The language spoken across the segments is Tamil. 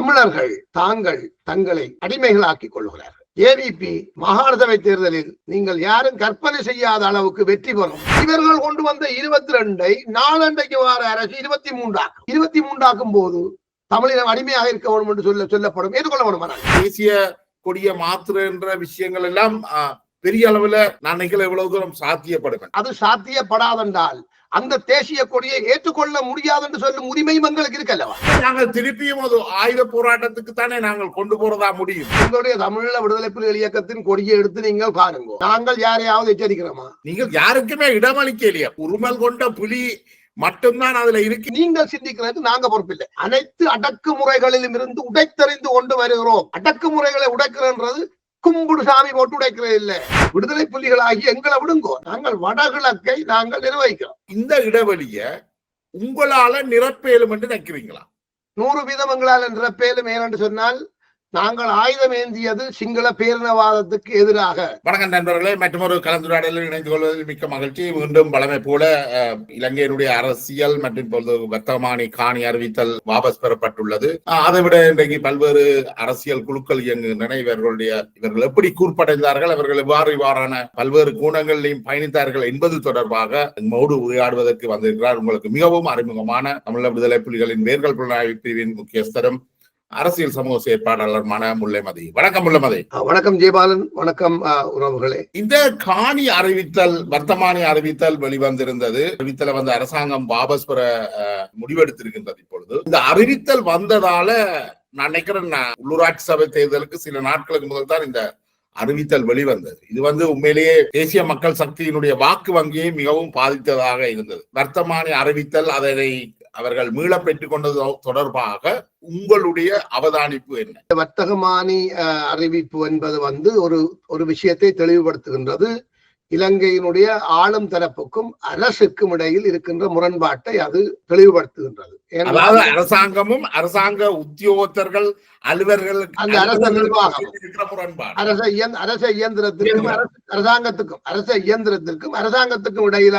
தமிழர்கள் தாங்கள் தங்களை அடிமைகளாக்கிக் கொள்கிறார்கள். ஏவிபி மாகாண சபை தேர்தலில் நீங்கள் யாரும் கற்பனை செய்யாத அளவுக்கு வெற்றி பெறும். இவர்கள் கொண்டு வந்த 22 நாளண்டைக்கு வார அரசு 23 ஆக்கும் போது தமிழினம் அடிமையாக இருக்க வேண்டும் என்று சொல்லப்படும். ஏற்றுக்கொள்ள வேண்டும். தேசிய கொடிய மாத்திர என்ற விஷயங்கள் எல்லாம் பெரிய அளவுல நான் எவ்வளவு தூரம் சாத்தியப்படுவேன். அது சாத்தியப்படாதென்றால் அந்த தேசிய கொடியை ஏற்றுக்கொள்ள முடியாது என்று சொல்லும் உரிமை எங்களுக்கு இருக்கல்லவா? நாங்கள் திருப்பியும் அது ஆயுத போராட்டத்துக்கு தானே நாங்கள் கொண்டு போறதா முடியும். உங்களுடைய தமிழீழ விடுதலை புலிகள் இயக்கத்தின் கொடியை எடுத்து நீங்கள் பாருங்க. நாங்கள் யாரையாவது எச்சரிக்கிறோமா? நீங்கள் யாருக்குமே இடமளிக்கலையா? உரிமல் கொண்ட புலி மட்டும்தான் அதுல இருக்கு. நீங்கள் சிந்திக்கிறது நாங்க பொறுப்பில்லை. அனைத்து அடக்குமுறைகளிலும் இருந்து உடைத்தறிந்து கொண்டு வருகிறோம். அடக்குமுறைகளை உடைக்கிறது கும்புடு சாமி போட்டு உடைக்கிறது இல்ல. விடுதலை புலிகளாகி எங்களை விடுங்கோ. நாங்கள் வடகிழக்கை நாங்கள் நிர்வகிக்கிறோம். இந்த இடைவெளிய உங்களால நிரப்பேலும் என்று நினைக்கிறீங்களா? 100% எங்களால் நிரப்பேலும். ஏனென்று சொன்னால் நாங்கள் ஆயுதம் ஏந்தியது சிங்கள பேரினவாதத்துக்கு எதிராக. வணக்கம் நண்பர்களே, மற்றொரு கலந்துரையாடலில் இணைந்து கொள்வதில் மிக்க மகிழ்ச்சி. மீண்டும் பலமை போல இலங்கையினுடைய அரசியல் மற்றும் வர்த்தமானி காணி அறிவித்தல் வாபஸ் பெறப்பட்டுள்ளது. அதை விட இன்றைக்கு பல்வேறு அரசியல் குழுக்கள் இயங்குகின்றன. இவர்கள் எப்படி கூர்ப்படைந்தார்கள், அவர்கள் இவ்வாறான பல்வேறு கோணங்களிலும் பயணித்தார்கள் என்பது தொடர்பாக நம்மோடு உரையாடுவதற்கு வந்திருக்கிறார் உங்களுக்கு மிகவும் அறிமுகமான தமிழ் விடுதலை புலிகளின் வேர்கள் புலனாய்வு பிரிவின் முக்கியஸ்தரும் அரசியல் சமூக செயற்பாட்டாளருமான முல்லைமதி. வணக்கம் முல்லைமதி. வணக்கம் ஜெயபாலன். வணக்கம் உறவுகளே. இந்த காணி அறிவித்தல் வர்த்தமானி அறிவித்தல் வெளிவந்திருந்தது. அறிவித்தலை வந்து அரசாங்கம் வாபஸ் பெற முடிவெடுத்திருக்கின்றது. இப்பொழுது இந்த அறிவித்தல் வந்ததால நான் நினைக்கிறேன் உள்ளூராட்சி சபை தேர்தலுக்கு சில நாட்களுக்கு முதல் தான் இந்த அறிவித்தல் வெளிவந்தது. இது வந்து உண்மையிலேயே தேசிய மக்கள் சக்தியினுடைய வாக்கு வங்கியை மிகவும் பாதித்ததாக இருந்தது. வர்த்தமானி அறிவித்தல் அதனை அவர்கள் மீள பெற்றுக் கொண்டது தொடர்பாக உங்களுடைய அவதானிப்பு என்ன? வர்த்தகமானி அறிவிப்பு என்பது வந்து ஒரு விஷயத்தை தெளிவுபடுத்துகின்றது. இலங்கையினுடைய ஆளும் தரப்புக்கும் அரசுக்கும் இடையில் இருக்கின்ற முரண்பாட்டை அது தெளிவுபடுத்துகின்றது. அதாவது அரசாங்கமும் அரசாங்க உத்தியோகத்தர்கள் அலுவலர்கள் அந்த அரச நிர்வாகம் அரச இயந்திரத்திற்கும் அரசாங்கத்துக்கும் இடையில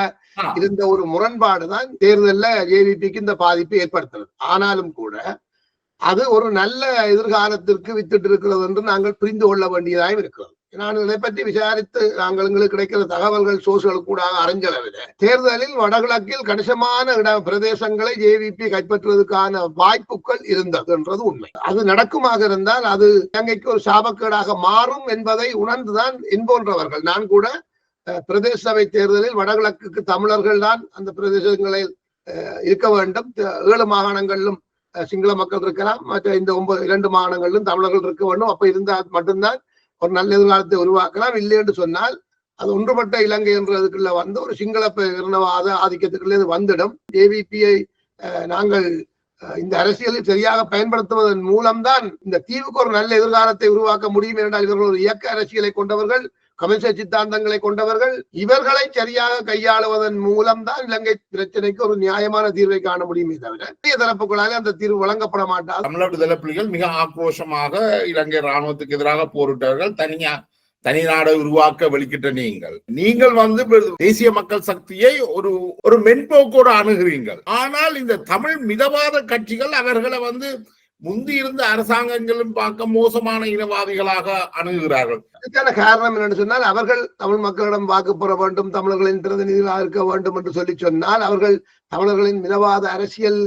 இருந்த ஒரு முரண்பாடுதான் தேர்தல்ல ஜேவிபிக்கு இந்த பாதிப்பை ஏற்படுத்துறது. ஆனாலும் கூட அது ஒரு நல்ல எதிர்காலத்திற்கு வித்துட்டு இருக்கிறது என்று நாங்கள் புரிந்து கொள்ள வேண்டியதாயும் இருக்கிறது. நான் இதை பற்றி விசாரித்து நாங்கள் எங்களுக்கு கிடைக்கிற தகவல்கள் சோர்ஸ்களுக்கு கூட அறிஞ்சளவில் தேர்தலில் வடகிழக்கில் கணிசமான பிரதேசங்களை ஜேவிபி கைப்பற்றுவதற்கான வாய்ப்புகள் இருந்தது என்றது உண்மை. அது நடக்குமாக இருந்தால் அது இலங்கைக்கு ஒரு சாபக்கேடாக மாறும் என்பதை உணர்ந்துதான் என்போன்றவர்கள் நான் கூட பிரதேச சபை தேர்தலில் வடகிழக்குக்கு தமிழர்கள் தான் அந்த பிரதேசங்களில் இருக்க வேண்டும். 7 மாகாணங்களிலும் சிங்கள மக்கள் இருக்கலாம், மற்ற இந்த 2 மாகாணங்களிலும் தமிழர்கள் இருக்க வேண்டும். அப்ப இருந்தால் மட்டும்தான் ஒரு நல்ல எதிர்காலத்தை உருவாக்கலாம். இல்லை என்று சொன்னால் அது ஒன்றுபட்ட இலங்கை என்றதுக்குள்ள வந்து ஒரு சிங்கள பேரினவாத ஆதிக்கத்துக்குள்ளே வந்துடும். ஜேவிபியை நாங்கள் இந்த அரசியலில் சரியாக பயன்படுத்துவதன் மூலம்தான் இந்த தீவுக்கு ஒரு நல்ல எதிர்காலத்தை உருவாக்க முடியும். என்றால் இவர்கள் ஒரு இயக்க அரசியலை கொண்டவர்கள், கம்யூனிஸ்ட் சித்தாந்தங்களை கொண்டவர்கள். இவர்களை சரியாக கையாளுவதன் மூலம்தான் இலங்கை பிரச்சனைக்கு ஒரு நியாயமான தீர்வை காண முடியுமே தவிர தரப்புகளால் அந்த தீர்வு வழங்கப்பட மாட்டார். தமிழ் விடுதலை புலிகள் மிக ஆக்ரோஷமாக இலங்கை ராணுவத்துக்கு எதிராக போரிட்டார்கள். தனி நாடை உருவாக்க வெளிக்கிட்ட நீங்கள் வந்து தேசிய மக்கள் சக்தியை ஒரு மென்போக்கோடு அணுகிறீர்கள். ஆனால் இந்த தமிழ் மிதவாத கட்சிகள் அவர்களை வந்து முந்தி இருந்த அரசாங்கங்களும் பார்க்க மோசமான இனவாதிகளாக அணுகுகிறார்கள். இதுக்கான காரணம் என்னன்னு சொன்னால் அவர்கள் தமிழ் மக்களிடம் வாக்கு பெற வேண்டும், தமிழர்களின் பிரதிநிதிகளாக இருக்க வேண்டும் என்று சொன்னால் அவர்கள் தமிழர்களின் மிதவாத அரசியல்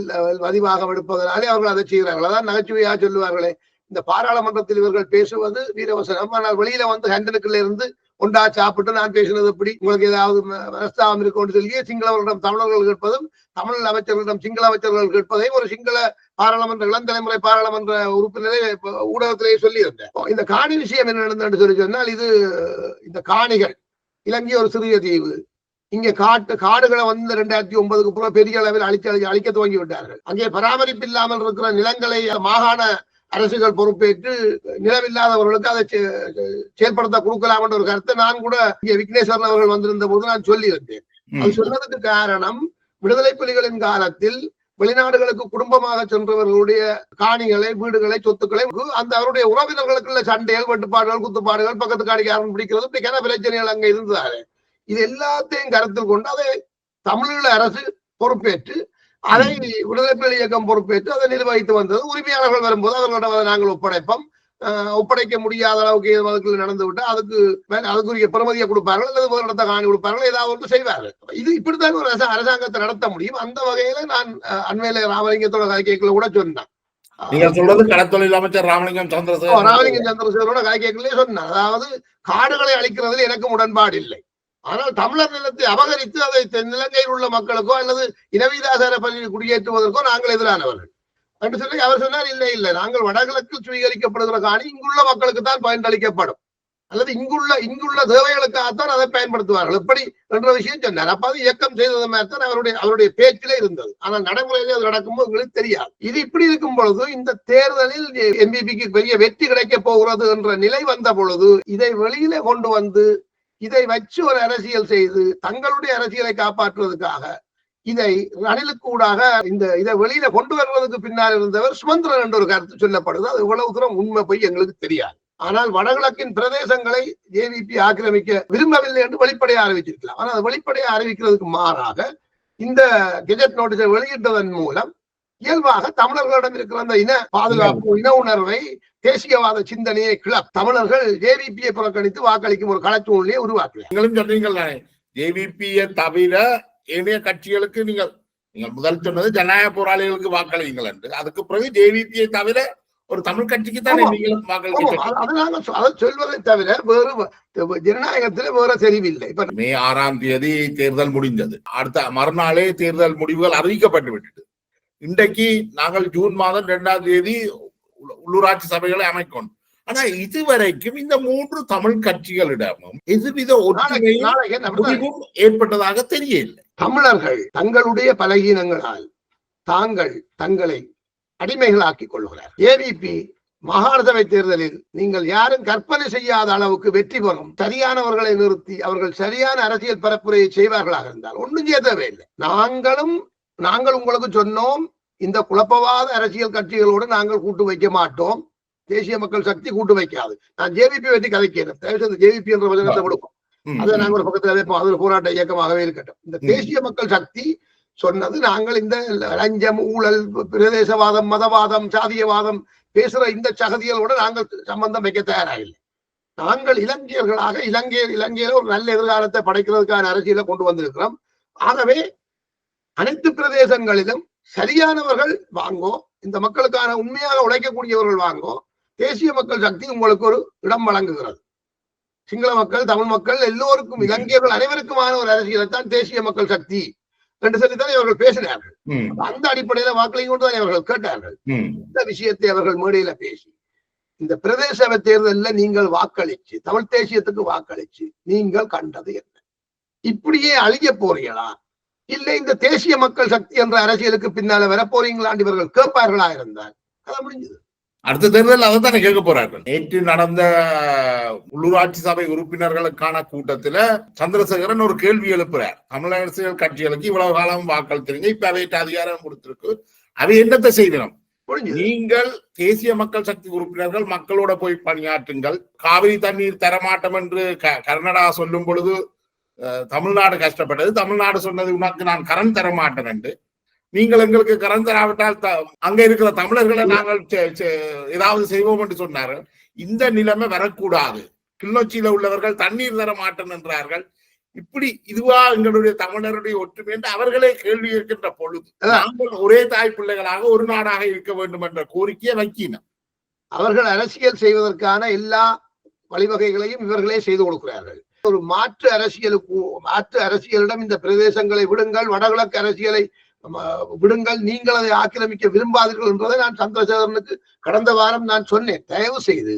பதிவாக எடுப்பதனாலே அவர்கள் அதை செய்கிறார்கள். அதான் நகைச்சுவையாக சொல்லுவார்களே, இந்த பாராளுமன்றத்தில் இவர்கள் பேசுவது வீரவசனம், ஆனால் வெளியில வந்து ஹண்டனுக்குள்ள இருந்து ஒன்றா சாப்பிட்டு நான் பேசினது எப்படி, உங்களுக்கு ஏதாவது மனஸ்தாபம் இருக்கும்னு சொல்லி சிங்களவர்களிடம் தமிழர்கள் கேட்பதும் தமிழ் அமைச்சர்களிடம் சிங்கள அமைச்சர்கள் கேட்பதையும் ஒரு சிங்கள பாராளுமன்ற இளம் தலைமுறை பாராளுமன்ற உறுப்பினரை ஊடகத்திலேயே சொல்லி இருந்தேன். இந்த காணி விஷயம் என்ன நடந்ததுன்னு சொல்லி சொன்னால், இந்த காணிகள் இலங்கை ஒரு சிறிய தீவு. இங்க காடுகளை வந்து 2009க்கு பிறகு பெரிய அளவில் அழிக்க துவங்கி விட்டார்கள். அங்கே பராமரிப்பு இல்லாமல் இருக்கிற நிலங்களை மாகாண அரசுகள் பொறுப்பேற்று நிலவில்லாதவர்களுக்கு அதை செயல்படுத்த கொடுக்கலாம் என்ற ஒரு கருத்தை நான் கூட இங்கே விக்னேஸ்வரன் அவர்கள் வந்திருந்த போது நான் சொல்லி இருந்தேன். அது சொன்னதுக்கு காரணம், விடுதலை புலிகளின் காலத்தில் வெளிநாடுகளுக்கு குடும்பமாக சென்றவர்களுடைய காணிகளை, வீடுகளை, சொத்துக்களை அந்த அவருடைய உறவினர்களுக்குள்ள சண்டைகள், வெட்டுப்பாடுகள், குத்துப்பாடுகள், பக்கத்து காணிக்காரன் பிடிக்கிறது, இப்படிக்கான பிரச்சனைகள் அங்க இருந்ததாரு. இது எல்லாத்தையும் கருத்தில் கொண்டு அதை தமிழீழ அரசு பொறுப்பேற்று அதை விடுதலை புலிகள் இயக்கம் பொறுப்பேற்று அதை நிர்வகித்து வந்தது. உரிமையாளர்கள் வரும்போது அவர்களிடம் அதை நாங்கள் ஒப்படைப்போம். ஒப்படைக்க முடியாத அளவுக்கு வழக்குகள் நடந்து விட்டு அதுக்குரிய பெறுமதியை கொடுப்பார்கள் அல்லது முதலிடத்தை காணி கொடுப்பார்கள், ஏதாவது ஒன்று செய்வார்கள். இது இப்படித்தான் ஒரு அரசாங்கத்தை நடத்த முடியும். அந்த வகையில நான் அண்மையில ராமலிங்கத்தோட கதைக்கல கூட சொன்னேன். நீங்க சொல்றது கடற்தொழில் அமைச்சர் ராமலிங்கம் சந்திரசேகரோட கதைக்கலே சொன்னார். அதாவது காடுகளை அழிக்கிறதுல எனக்கு உடன்பாடு இல்லை, ஆனால் தமிழர் நிலத்தை அபகரித்து அதை இலங்கையில் உள்ள மக்களுக்கோ அல்லது இனவீதாசார பள்ளியில் குடியேற்றுவதற்கோ நாங்கள் எதிரானவர்கள் என்று சொல்லி அவர் சொன்னார். இல்லை இல்லை, நாங்கள் வடகிழக்கில் சுவீகரிக்கப்படுகிற காணி இங்குள்ள மக்களுக்கு தான் பயனளிக்கப்படும் அல்லது இங்குள்ள தேவைகளுக்காகத்தான் அதை பயன்படுத்துவார்கள் எப்படி என்ற விஷயம் சொன்னார். அப்ப அது இயக்கம் செய்தது மாதிரி தான் அவருடைய பேச்சிலே இருந்தது. ஆனால் நடைமுறையிலே அது நடக்கும்போது உங்களுக்கு தெரியாது. இது இப்படி இருக்கும் பொழுது இந்த தேர்தலில் எம்பிபிக்கு பெரிய வெற்றி கிடைக்க போகிறது என்ற நிலை வந்த பொழுது இதை வெளியில கொண்டு வந்து இதை வச்சு ஒரு அரசியல் செய்து தங்களுடைய அரசியலை காப்பாற்றுவதற்காக இதை ரணிலுக்கூடாக இதை வெளியில கொண்டு வருவதற்கு பின்னால் இருந்தவர் சுமந்திரன் என்ற ஒரு கருத்து சொல்லப்படுது. அது இவ்வளவு தூரம் உண்மை போய் எங்களுக்கு தெரியாது. ஆனால் வடகிழக்கின் பிரதேசங்களை ஜேவிபி ஆக்கிரமிக்க விரும்பவில்லை என்று வெளிப்படையாக அறிவிச்சிருக்கலாம். ஆனால் அது வெளிப்படையாக அறிவிக்கிறதுக்கு மாறாக இந்த கெஜெட் நோட்டீஸை வெளியிட்டதன் மூலம் இயல்பாக தமிழர்களிடம் இருக்கிற அந்த இன பாதுகாப்பு, இன உணர்வை, தேசியவாத சிந்தனையை தமிழர்கள் ஜேவிபியை புறக்கணித்து வாக்களிக்கும் ஒரு களச்சூழ்நிலையை உருவாக்குவார். ஜேவிபியை தவிர ஏனைய கட்சிகளுக்கு நீங்கள் முதல் சொன்னது ஜனநாயக போராளிகளுக்கு வாக்களிங்கள் என்று, அதுக்கு பிறகு ஜேவிபியை தவிர ஒரு தமிழ் கட்சிக்கு தான் அதை சொல்வதை தவிர வேறு ஜனநாயகத்தில வேற தெரிவில்லை. இப்ப மே 6ஆம் தேதி தேர்தல் முடிந்தது. அடுத்த மறுநாளே தேர்தல் முடிவுகள் அறிவிக்கப்பட்டு விட்டது. இன்றைக்கு நாங்கள் ஜூன் மாதம் 2ஆம் தேதி உள்ளூராட்சி சபைகளை அமைக்கணும். ஆனா இதுவரைக்கும் இந்த 3 தமிழ் கட்சிகளிடமும் எதுவித ஒற்றுமையும் ஏற்பட்டதாக தெரியவில்லை. தமிழர்கள் தங்களுடைய பலகீனங்களால் தங்களை அடிமைகளாக்கிக் கொள்கிறார். ஏவிபி மாகாண சபை தேர்தலில் நீங்கள் யாரும் கற்பனை செய்யாத அளவுக்கு வெற்றி பெறும் சரியானவர்களை நிறுத்தி அவர்கள் சரியான அரசியல் பரப்புரையை செய்வார்களாக இருந்தால் ஒன்றும் செய்ய தேவையில்லை. நாங்கள் உங்களுக்கு சொன்னோம், இந்த குழப்பவாத அரசியல் கட்சிகளோடு நாங்கள் கூட்டு வைக்க மாட்டோம், தேசிய மக்கள் சக்தி கூட்டு வைக்காது. நான் ஜேவிபி பற்றி கதைக்கிறேன், ஜேவிபி என்ற வசனத்தை கொடுப்போம், அதை நாங்கள் ஒரு பக்கத்தில் வைப்போம், அது ஒரு போராட்ட இயக்கமாகவே இருக்கட்டும். இந்த தேசிய மக்கள் சக்தி சொன்னது, நாங்கள் இந்த லஞ்சம், ஊழல், பிரதேசவாதம், மதவாதம், சாதியவாதம் பேசுற இந்த சகதிகளோட நாங்கள் சம்பந்தம் வைக்க தயாராகில்லை. நாங்கள் இலங்கையர்களாக இலங்கையில ஒரு நல்ல எதிர்காலத்தை படைக்கிறதுக்கான அரசியலை கொண்டு வந்திருக்கிறோம். ஆகவே அனைத்து பிரதேசங்களிலும் சரியானவர்கள் வாங்கோ, இந்த மக்களுக்கான உண்மையாக உழைக்கக்கூடியவர்கள் வாங்கோ, தேசிய மக்கள் சக்தி உங்களுக்கு ஒரு இடம் வழங்குகிறது. சிங்கள மக்கள், தமிழ் மக்கள் எல்லோருக்கும், இலங்கையர்கள் அனைவருக்குமான ஒரு அரசியலை தான் தேசிய மக்கள் சக்தி என்று சொல்லித்தான் இவர்கள் பேசினார்கள். அந்த அடிப்படையில வாக்களியும் கொண்டுதான் இவர்கள் கேட்டார்கள். இந்த விஷயத்தை அவர்கள் மேடையில பேசி இந்த பிரதேச சபை தேர்தலில் நீங்கள் வாக்களிச்சு தமிழ் தேசியத்துக்கு வாக்களிச்சு நீங்கள் கண்டது என்ன? இப்படியே அழிய போறீங்களா, இல்லை இந்த தேசிய மக்கள் சக்தி என்ற அரசியலுக்கு பின்னால வர போறீங்களான்னு இவர்கள் கேட்பார்களா இருந்தால் அது முடிஞ்சது. அடுத்த தேர்தல் அதை தானே கேட்க போறார்கள். நேற்று நடந்த உள்ளூராட்சி சபை உறுப்பினர்களுக்கான கூட்டத்துல சந்திரசேகரன் ஒரு கேள்வி எழுப்புறார். தமிழ் அரசியல் கட்சிகளுக்கு இவ்வளவு காலம் வாக்களித்தீங்க, இப்ப அவையிட்ட அதிகாரம் கொடுத்திருக்கு, அவை என்னத்தை செய்யணும்? நீங்கள் தேசிய மக்கள் சக்தி உறுப்பினர்கள் மக்களோட போய் பணியாற்றுங்கள். காவிரி தண்ணீர் தரமாட்டம் என்று கர்நாடகா சொல்லும் பொழுது தமிழ்நாடு கஷ்டப்பட்டது. தமிழ்நாடு சொன்னது, உனக்கு நான் கரண் தர மாட்டேன் என்று. நீங்கள் எங்களுக்கு கரண் தராவிட்டால் அங்க இருக்கிற தமிழர்களை நாங்கள் ஏதாவது செய்வோம் என்று சொன்னார்கள். இந்த நிலைமை வரக்கூடாது. கிளிநொச்சியில உள்ளவர்கள் தண்ணீர் தர மாட்டேன் என்றார்கள். இப்படி இதுவா எங்களுடைய தமிழருடைய ஒற்றுமை என்று அவர்களே கேள்வி இருக்கின்ற பொழுது நாங்கள் ஒரே தாய் பிள்ளைகளாக ஒரு நாடாக இருக்க வேண்டும் என்ற கோரிக்கையை வைக்கினோம். அவர்கள் அரசியல் செய்வதற்கான எல்லா வழிவகைகளையும் இவர்களே செய்து கொடுக்கிறார்கள். ஒரு மாற்று அரசியலிடம் இந்த பிரதேசங்களை விடுங்கள், வடகிழக்கு அரசியலை விடுங்கள், நீங்கள் அதை ஆக்கிரமிக்க விரும்பாதீர்கள் என்பதை நான் சந்திரசேகரனுக்கு கடந்த வாரம் நான் சொன்னேன். தயவு செய்து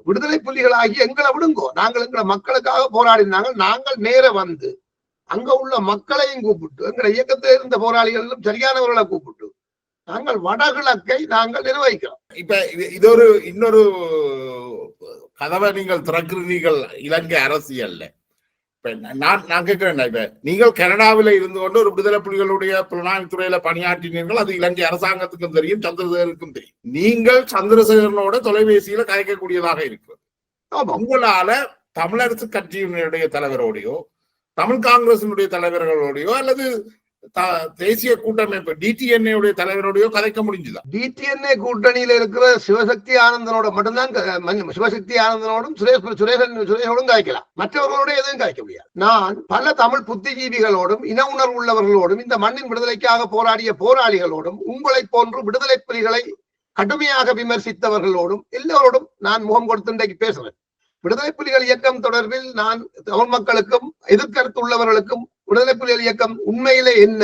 விடுதலை புலிகளாகி எங்களை விடுங்கோ, நாங்கள் எங்களை மக்களுக்காக போராடினாங்க. நாங்கள் நேர வந்து அங்க உள்ள மக்களையும் கூப்பிட்டு, எங்களை இயக்கத்தில் இருந்த போராளிகளும் சரியானவர்களை கூப்பிட்டு நாங்கள் வடகிழக்கை நாங்கள் நிர்வகிக்கிறோம். இப்ப இது இன்னொரு கதவை நீங்கள் திறக்கிறீர்கள் இலங்கை அரசியல்ல. நான் கேட்கிறேன், இப்ப நீங்கள் கனடாவில இருந்து கொண்டு ஒரு விடுதலை புலிகளுடைய புலனாய்வு துறையில பணியாற்றினீர்கள். அது இலங்கை அரசாங்கத்துக்கும் தெரியும், சந்திரசேகருக்கும் தெரியும். நீங்கள் சந்திரசேகரனோட தொலைபேசியில கலைக்கக்கூடியதாக இருக்கிறது. உங்களால தமிழரசு கட்சியினுடைய தலைவரோடையோ தமிழ் காங்கிரசினுடைய தலைவர்களோடையோ அல்லது தேசிய கூட்டமைப்பு டிடிஎன்ஏ தலைவருடைய கதைக்க முடிஞ்சுதான். டிடிஎன்ஏ கூட்டணியில இருக்கிற சிவசக்தி ஆனந்தனோட மட்டும்தான் சிவசக்தி ஆனந்தனோடும் சுரேஷோடும் காய்க்கலாம், மற்றவர்களோட எதுவும் காய்க்க முடியாது. நான் பல தமிழ் புத்திஜீவிகளோடும் இன உணர்வு உள்ளவர்களோடும் இந்த மண்ணின் விடுதலைக்காக போராடிய போராளிகளோடும் உங்களை போன்று விடுதலை புலிகளை கடுமையாக விமர்சித்தவர்களோடும் எல்லோரோடும் நான் முகம் கொடுத்து இன்றைக்கு பேசுறேன். விடுதலை புலிகள் இயக்கம் தொடர்பில் நான் தமிழ் மக்களுக்கும் எதிர்கருத்து உள்ளவர்களுக்கும் விடுதலை புலிகள் இயக்கம் உண்மையிலே என்ன,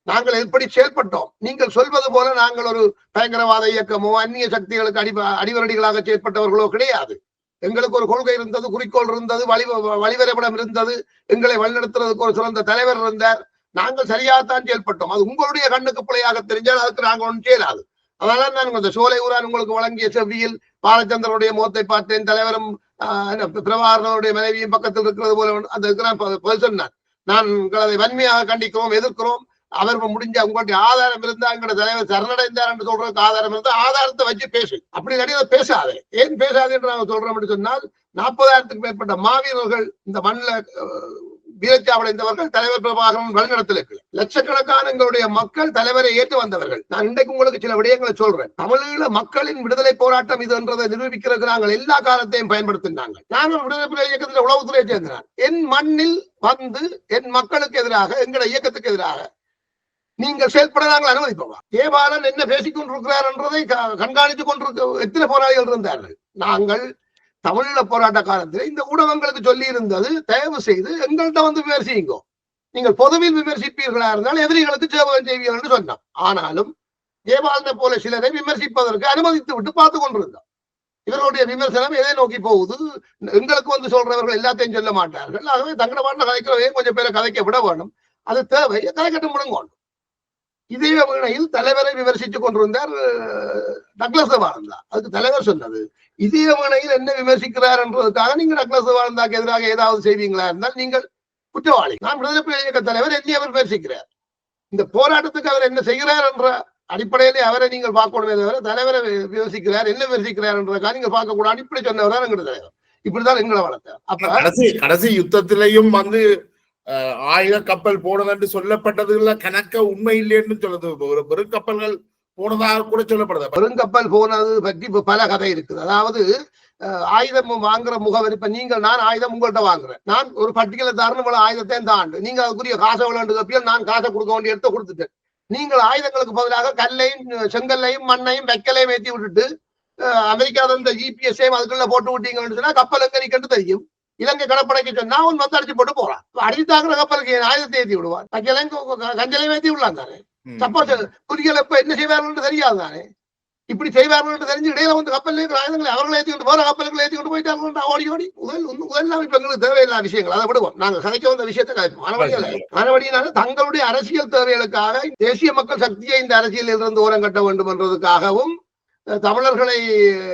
நாங்கள் எப்படி செயல்பட்டோம், நீங்கள் சொல்வது போல நாங்கள் ஒரு பயங்கரவாத இயக்கமோ அந்நிய சக்திகளுக்கு அடிவரடிகளாக செயல்பட்டவர்களோ கிடையாது. எங்களுக்கு ஒரு கொள்கை இருந்தது, குறிக்கோள் இருந்தது, வழிவரைபடம் இருந்தது, எங்களை வழிநடத்துறதுக்கு ஒரு சிறந்த தலைவர் இருந்தார். நாங்கள் சரியாகத்தான் செயல்பட்டோம். அது உங்களுடைய கண்ணுக்கு பிழையாக தெரிஞ்சால் அதுக்கு நாங்கள் ஒன்றும் செய்யலாது. அதனால நான் இந்த சோலை ஊரான் உங்களுக்கு வழங்கிய செவ்வியில் பாலச்சந்திரனுடைய முகத்தை பார்த்தேன், தலைவரும் பிரபாகரனுடைய மனைவியும் பக்கத்தில் இருக்கிறது போல அந்த சொன்னார். நாங்கள் அதை வன்மையாக கண்டிக்கிறோம், எதிர்க்கிறோம். அவர் முடிஞ்ச உங்களுடைய ஆதாரம் இருந்தா எங்களோட தலைவர் சரணடைந்தார் என்று சொல்றதுக்கு ஆதாரம் இருந்தா ஆதாரத்தை வச்சு பேசு. அப்படி நிறைய பேசாதே. ஏன் பேசாதே என்று நாங்கள் சொல்றோம் சொன்னால் 40,000க்கும் மேற்பட்ட மாவீரர்கள் இந்த மண்ணில் வீரச்சாவடைந்தவர்கள் தலைவர் பிரபாகரன் வழிநடத்தல லட்சக்கணக்கான எங்களுடைய மக்கள் தலைவரை ஏற்று வந்தவர்கள். நான் இன்றைக்கு உங்களுக்கு சில விடயங்களை சொல்றேன். தமிழீழ மக்களின் விடுதலை போராட்டம் இது என்றதை நிரூபிக்கிறதுக்கு நாங்கள் எல்லா காலத்தையும் பயன்படுத்தினாங்க. நாங்கள் விடுதலை புலிகள் இயக்கத்தில் உளவுத்துறையை சேர்ந்தார். என் மண்ணில் வந்து என் மக்களுக்கு எதிராக எங்களுடைய இயக்கத்துக்கு எதிராக நீங்கள் செயல்பட நாங்கள் அனுமதிப்போம். ஏபாலன் என்ன பேசிக் கொண்டிருக்கிறார் என்றதை கண்காணித்துக் கொண்டிருக்க எத்தனை போராளிகள் இருந்தார்கள். நாங்கள் தமிழீழ போராட்ட காலத்தில் இந்த ஊடகங்களுக்கு சொல்லி இருந்தது, தயவு செய்து எங்கள்கிட்ட வந்து விமர்சிங்கோ, நீங்கள் பொதுவில் விமர்சிப்பீர்களா இருந்தால் எதிரிகளுக்கு சேவகம் செய்வீர்கள் என்று சொன்னோம். ஆனாலும் ஜெயபாலனை போல சிலரை விமர்சிப்பதற்கு அனுமதித்து விட்டு பார்த்து கொண்டிருந்தோம். இவர்களுடைய விமர்சனம் எதை நோக்கி போகுது, எங்களுக்கு வந்து சொல்றவர்கள் எல்லாத்தையும் சொல்ல மாட்டார்கள். ஆகவே தங்கட பாட்டில் கதைக்கிறவே கொஞ்சம் பேரை கதைக்க விட வேணும். அது தேவை, கதைக்கட்டும் முடங்க. இதே வேளையில் தலைவரை விமர்சித்துக் கொண்டிருந்தார் டக்ளஸ் தேவானந்தா. அதுக்கு தலைவர் சொன்னது, இதே வேளையில் என்ன விமர்சிக்கிறார் என்றதுக்காக நீங்க டக்ளஸ் தேவானந்தாக்கு எதிராக ஏதாவது செய்வீங்களா இருந்தால் நீங்கள் குற்றவாளி. நான் விடுதலை புலிகள் இயக்க தலைவர் என்னை அவர் விமர்சிக்கிறார். இந்த போராட்டத்துக்கு அவர் என்ன செய்கிறார் என்ற அடிப்படையிலே அவரை நீங்கள் பார்க்கணுமே தவிர தலைவரை விமர்சிக்கிறார் என்ன விமர்சிக்கிறார் என்றதுக்காக நீங்கள் பார்க்க கூடாது. இப்படி சொன்னவர் தான் எங்களுடைய தலைவர். இப்படிதான் எங்களை வளர்த்தார். அப்ப கடைசி யுத்தத்திலையும் வந்து ஆயுத கப்பல் போனது என்று சொல்லப்பட்டதுல கணக்க உண்மை இல்லைன்னு சொல்லுது. வெறும் கப்பல்கள் போனதாக கூட சொல்லப்படுது. பெருங்கப்பல் போனது பற்றி பல கதை இருக்குது. அதாவது ஆயுதம் வாங்குற முகவரி, இப்ப நான் ஆயுதம் உங்கள்கிட்ட வாங்குறேன், நான் ஒரு பட்டியல தரணும் ஆயுதத்தையும் தாண்டு, நீங்க அதுக்குரிய காசை விளையாண்டு கப்பியல் நான் காசை கொடுக்க வேண்டிய இடத்த கொடுத்துட்டேன். நீங்கள் ஆயுதங்களுக்கு பதிலாக கல்லையும் செங்கல்லையும் மண்ணையும் வெக்கலையும் ஏற்றி விட்டுட்டு அமெரிக்காவில் இந்த ஜிபிஎஸ்ஐயும் அதுக்குள்ள போட்டு விட்டீங்கன்னு சொன்னா கப்பல் எங்க நிக்கண்டு தெரியும். இலங்கை கடற்படைக்கு சொன்னா அவன் வந்து அடிச்சு போட்டு போறான். அடித்தாக்குற கப்பலுக்கு ஆயுதத்தை ஏற்றி விடுவான், கஞ்சலையும் ஏற்றி விடலாம் தானே. சப்போஸ் புலிகள் எப்ப என்ன செய்வார்கள் தெரியாது தானே. இப்படி செய்வார்கள் தெரிஞ்சு இடையில வந்து கப்பல் ஆயுதங்களை அவர்களை ஏற்றிக்கிட்டு போற கப்பலுக்கு ஏற்றிக்கிட்டு போயிட்டாங்க ஓடி ஓடி. முதல்லாம் இப்ப எங்களுக்கு தேவையில்லாத விஷயங்கள் அதை விடுவோம். நாங்க கதைக்க வந்த விஷயத்தை கதைப்போம். மறுபடியினால தங்களுடைய அரசியல் தேவைகளுக்காக தேசிய மக்கள் சக்தியை இந்த அரசியலில் இருந்து ஓரம் கட்ட வேண்டும் என்றதுக்காகவும் தமிழர்களை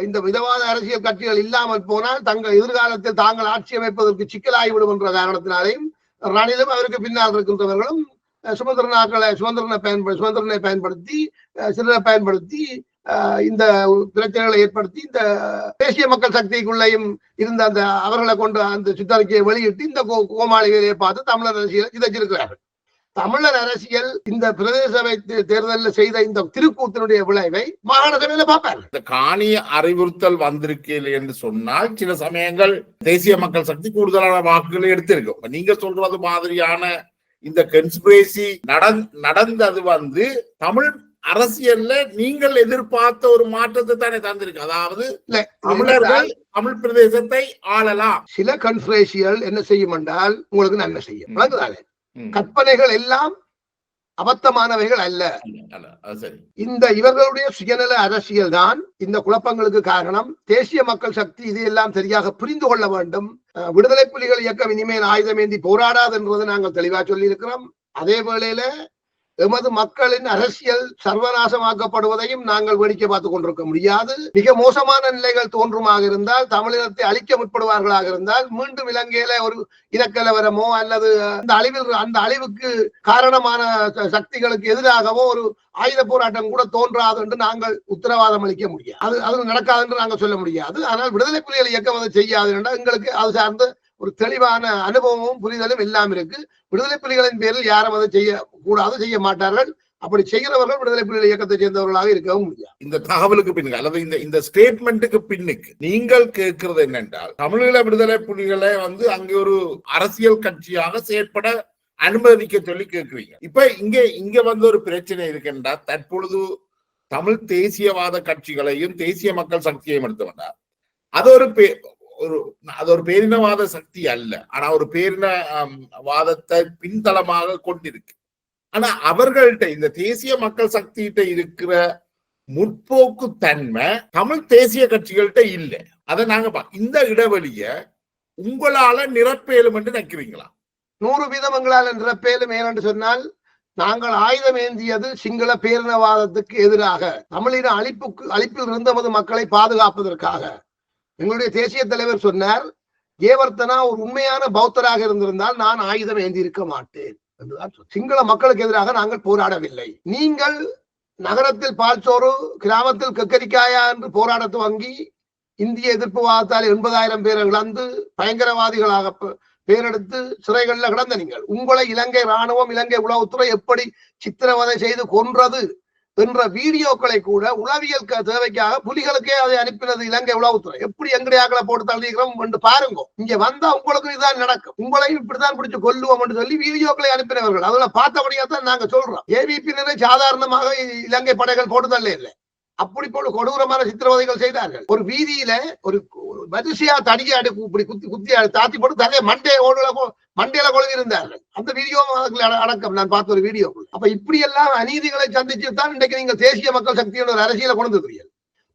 இந்த மிதவாத அரசியல் கட்சிகள் இல்லாமல் போனால் தங்கள் எதிர்காலத்தில் தாங்கள் ஆட்சி அமைப்பதற்கு சிக்கலாகிவிடும் என்ற காரணத்தினாலேயும் ரணிலும் அவருக்கு பின்னால் இருக்கின்றவர்களும் சுதந்திரனை பயன்படுத்தி சிலரை பயன்படுத்தி இந்த பிரச்சனைகளை ஏற்படுத்தி இந்த தேசிய மக்கள் சக்திக்குள்ளேயும் இருந்த அந்த அவர்களை கொண்டு அந்த சித்தரிக்கையை வெளியிட்டு இந்த கோமாளிகளை பார்த்து தமிழர் அரசியலை சிதைச்சிருக்கிறார்கள். தமிழர் அரசியல் இந்த பிரதேச சபை தேர்தலில் செய்த இந்த திருக்கூத்தினுடைய விளைவை மாகாண சபையில பார்ப்பாங்க. இந்த காணி அறிவுறுத்தல் வந்திருக்கு என்று சொன்னால் சில சமயங்கள் தேசிய மக்கள் சக்தி கூடுதலான வாக்குகளை எடுத்திருக்கும். நீங்க சொல்றது மாதிரியான இந்த கன்ஸ்பிரசி நடந்தது வந்து தமிழ் அரசியல்ல நீங்கள் எதிர்பார்த்த ஒரு மாற்றத்தை தானே தந்திருக்கு. அதாவது தமிழர்கள் தமிழ் பிரதேசத்தை ஆளலாம். சில கன்ஸ்பிரசிகள் என்ன செய்யும் என்றால் உங்களுக்கு நன்மை செய்யும். கற்பனைகள் எல்லாம் அபத்தமானவைகள் அல்ல. இந்த இவர்களுடைய சுயநல அரசியல் தான் இந்த குழப்பங்களுக்கு காரணம். தேசிய மக்கள் சக்தி இதையெல்லாம் சரியாக புரிந்து கொள்ள வேண்டும். விடுதலை புலிகள் இயக்கம் இனிமேல் ஆயுதம் ஏந்தி போராடாது என்பதை நாங்கள் தெளிவாக சொல்லி இருக்கிறோம். அதே வேளையில எமது மக்களின் அரசியல் சர்வநாசமாக்கப்படுவதையும் நாங்கள் வேடிக்கை பார்த்துக் கொண்டிருக்க முடியாது. மிக மோசமான நிலைகள் தோன்றுமாக இருந்தால், தமிழினத்தை அழிக்க முற்படுவார்களாக இருந்தால், மீண்டும் இலங்கையில ஒரு இனக்கலவரமோ அல்லது அந்த அழிவுக்கு காரணமான சக்திகளுக்கு எதிராகவோ ஒரு ஆயுத போராட்டம் கூட தோன்றாது என்று நாங்கள் உத்தரவாதம் அளிக்க முடியாது. அது நடக்காது என்று நாங்கள் சொல்ல முடியாது. ஆனால் விடுதலை புலிகள் இயக்கம் அதை செய்யாது என்றால் எங்களுக்கு அது சார்ந்து ஒரு தெளிவான அனுபவமும் புரிதலும் எல்லாம் இருக்கு. விடுதலை புலிகளின் பேரில் யாரும் அதை செய்ய கூடாது, செய்ய மாட்டார்கள். அப்படி செய்கிறவர்கள் விடுதலை புலிகள் இயக்கத்தை சேர்ந்தவர்களாக இருக்கவும் முடியாது. இந்த தகவலுக்கு பின்னுக்கு அல்லது இந்த ஸ்டேட்மெண்ட்டுக்கு பின்னுக்கு நீங்கள் கேட்கிறது என்னென்றால், தமிழீழ விடுதலை புலிகளை அங்கே ஒரு அரசியல் கட்சியாக செயற்பட அனுமதிக்க சொல்லி கேட்கிறீங்க. இப்ப இங்க ஒரு பிரச்சனை இருக்குன்றா, தற்பொழுது தமிழ் தேசியவாத கட்சிகளையும் தேசிய மக்கள் சக்தியையும் எடுத்து வந்தார். அது ஒரு பேரினவாத சக்தி அல்ல, ஆனா ஒரு பேரினவாதத்தை பின்தளமாக கொண்டிருக்கு. ஆனா அவர்கள்ட்ட இந்த தேசிய மக்கள் சக்திகிட்ட இருக்கிற முற்போக்கு தன்மை தமிழ் தேசிய கட்சிகள்கிட்ட இல்லை. அதை நாங்க இந்த இடைவெளிய உங்களால நிரப்பேலும் என்று நினைக்கிறீங்களா? 100% எங்களால் நிரப்பேலும். ஏனென்று சொன்னால், நாங்கள் ஆயுதம் ஏந்தியது சிங்கள பேரினவாதத்துக்கு எதிராக, தமிழின அழிப்பில் இருந்தவது மக்களை பாதுகாப்பதற்காக. எங்களுடைய தேசிய தலைவர் சொன்னார், ஜேவர்த்தனா ஒரு உண்மையான பௌத்தராக இருந்திருந்தால் நான் ஆயுதம் ஏந்தி இருக்க மாட்டேன் என்றுதான். சிங்கள மக்களுக்கு எதிராக நாங்கள் போராடவில்லை. நீங்கள் நகரத்தில் பால்சோறு, கிராமத்தில் கக்கரிக்காயா என்று போராட துவங்கி இந்திய எதிர்ப்பு வாதத்தால் 80,000 பேரை இழந்து பயங்கரவாதிகளாக பேரெடுத்து சிறைகள்ல கிடந்த நீங்கள், உங்களை இலங்கை ராணுவம், இலங்கை உளவுத்துறை எப்படி சித்திரவதை செய்து கொன்றது என்ற வீடியோக்களை கூட உளவியல் தேவைக்காக புலிகளுக்கே அதை அனுப்பினது இலங்கை உளவுத்துறை. எப்படி எங்கடையாக்களை போட்டு தள்ளிக்கிறோம் என்று பாருங்க. இங்க வந்தா உங்களுக்கு இதுதான் நடக்கும், உங்களையும் இப்படித்தான் பிடிச்சு கொல்லுவோம் என்று சொல்லி வீடியோக்களை அனுப்பினவர்கள். அதெல்லாம் பார்த்தபடியா தான் நாங்க சொல்றோம். ஏவிபியினரை சாதாரணமாக இலங்கை படைகள் போட்டு தள்ள இல்லை, அப்படி போல கொடூரமான சித்திரவதைகள் செய்தார்கள். ஒரு வீதியில ஒரு வரிசையா தடியை இப்படி குத்தி தாத்தி போட்டு தலையை மண்டையில கொழுவி இருந்தார்கள். அந்த வீடியோ அடக்கம் நான் பார்த்த ஒரு வீடியோ. அப்ப இப்படி எல்லாம் அநீதிகளை சந்திச்சு தான் இன்றைக்கு நீங்கள் தேசிய மக்கள் சக்தியோட ஒரு அரசியலை கொண்டு வந்துக்கிறீர்கள்.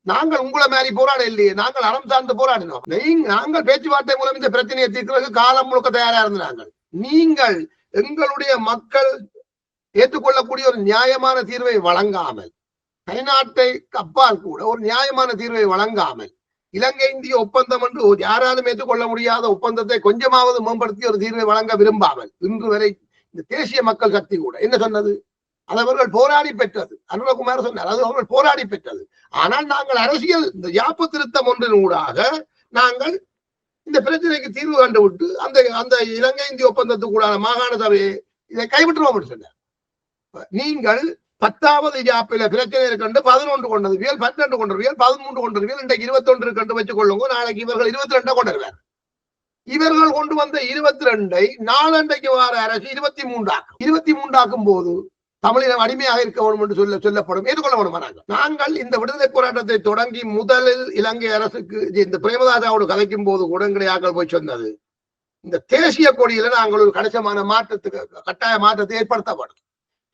நாங்கள் உங்களை மாதிரி போராட இல்லையே, நாங்கள் அறம் சார்ந்து போராடினோம். நாங்கள் பேச்சுவார்த்தை மூலம் இந்த பிரச்சனையை தீர்க்கிறதுக்கு காலம் முழுக்க தயாரா இருந்தாங்க. நீங்கள் எங்களுடைய மக்கள் ஏற்றுக்கொள்ளக்கூடிய ஒரு நியாயமான தீர்வை வழங்காமல், கைநாட்டை அப்பால் கூட ஒரு நியாயமான தீர்வை வழங்காமல், இலங்கை இந்திய ஒப்பந்தம் என்று யாராலும் ஏற்றுக்கொள்ள முடியாத ஒப்பந்தத்தை கொஞ்சமாவது மேம்படுத்தி ஒரு தீர்வை வழங்க விரும்பாமல், இன்று வரை இந்த தேசிய மக்கள் சக்தி கூட என்ன சொன்னது? அது அவர்கள் போராடி பெற்றது. அனுரகுமார் சொன்னார், அது அவர்கள் போராடி பெற்றது. ஆனால் நாங்கள் அரசியல் இந்த யாப்பு திருத்தம் ஒன்றின் ஊடாக நாங்கள் இந்த பிரச்சனைக்கு தீர்வு கண்டுவிட்டு அந்த இலங்கை இந்திய ஒப்பந்தத்துக்கூடான மாகாண சபையை இதை கைவிட்டுருவோம் என்று சொன்னார். நீங்கள் 10வது ஜாப்பில பிரச்சனை கண்டு 11 கொண்டதுவியல், 12 கொண்டதுவியல், 13 கொண்டதுவியல், இன்றைக்கு 21 கண்டு வச்சுக் கொள்ளுங்க. நாளைக்கு இவர்கள் 22 கொண்டுருவார். இவர்கள் கொண்டு வந்த 22ஐ நாளண்டைக்கு வார அரசு 23 ஆக்கும் போது தமிழினம் அடிமையாக இருக்க வேண்டும் என்று சொல்லப்படும். ஏற்றுக்கொள்ள வேண்டும். நாங்கள் இந்த விடுதலை போராட்டத்தை தொடங்கி முதலில் இலங்கை அரசுக்கு இந்த பிரேமதாசாவோடு கலைக்கும் போது உடனடியாக போய் சொன்னது, இந்த தேசிய கொடியில நாங்கள் ஒரு கணிசமான கட்டாய மாற்றத்தை ஏற்படுத்தப்படும்.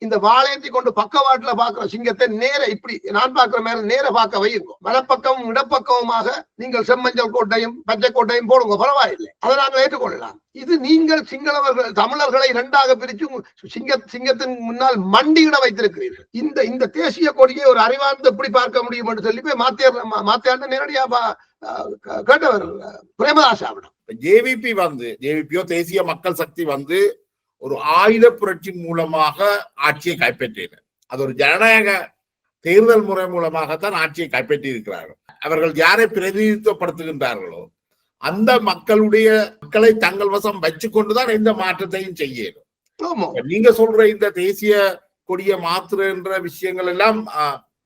இந்த வாழேந்தி கொண்டு பக்கவாட்டுல பாக்குற சிங்கத்தை நேர இப்படி நான் பாக்குற மேல நேர பார்க்க வையுங்க. வலப்பக்கமும் இடப்பக்கமுமாக நீங்கள் செம்மஞ்சள் கோட்டையும் பச்சை கோட்டையும் போடுங்க, பரவாயில்லை, அதை நாங்கள் ஏற்றுக்கொள்ளலாம். இது நீங்கள் சிங்களவர்கள் தமிழர்களை 2ஆக பிரிச்சு சிங்கத்தின் முன்னால் மண்டியிட வைத்திருக்கிறீர்கள். இந்த தேசிய கொடியை ஒரு அறிவார்ந்து எப்படி பார்க்க முடியும் என்று சொல்லி போய் மாத்தியாண்ட நேரடியா கேட்டவர் பிரேமதாசாவிடம். ஜேவிபியோ தேசிய மக்கள் சக்தி ஒரு ஆயுத புரட்சி மூலமாக ஆட்சியை கைப்பற்றினர். அது ஒரு ஜனநாயக தேர்தல் முறை மூலமாகத்தான் ஆட்சியை கைப்பற்றி இருக்கிறார்கள். அவர்கள் யாரை பிரதிநிதித்துவப்படுத்துகின்றார்களோ அந்த மக்களை தங்கள் வசம் வச்சு கொண்டுதான் எந்த மாற்றத்தையும் செய்யணும். நீங்க சொல்ற இந்த தேசிய கொடிய மாற்றுகின்ற விஷயங்கள் எல்லாம்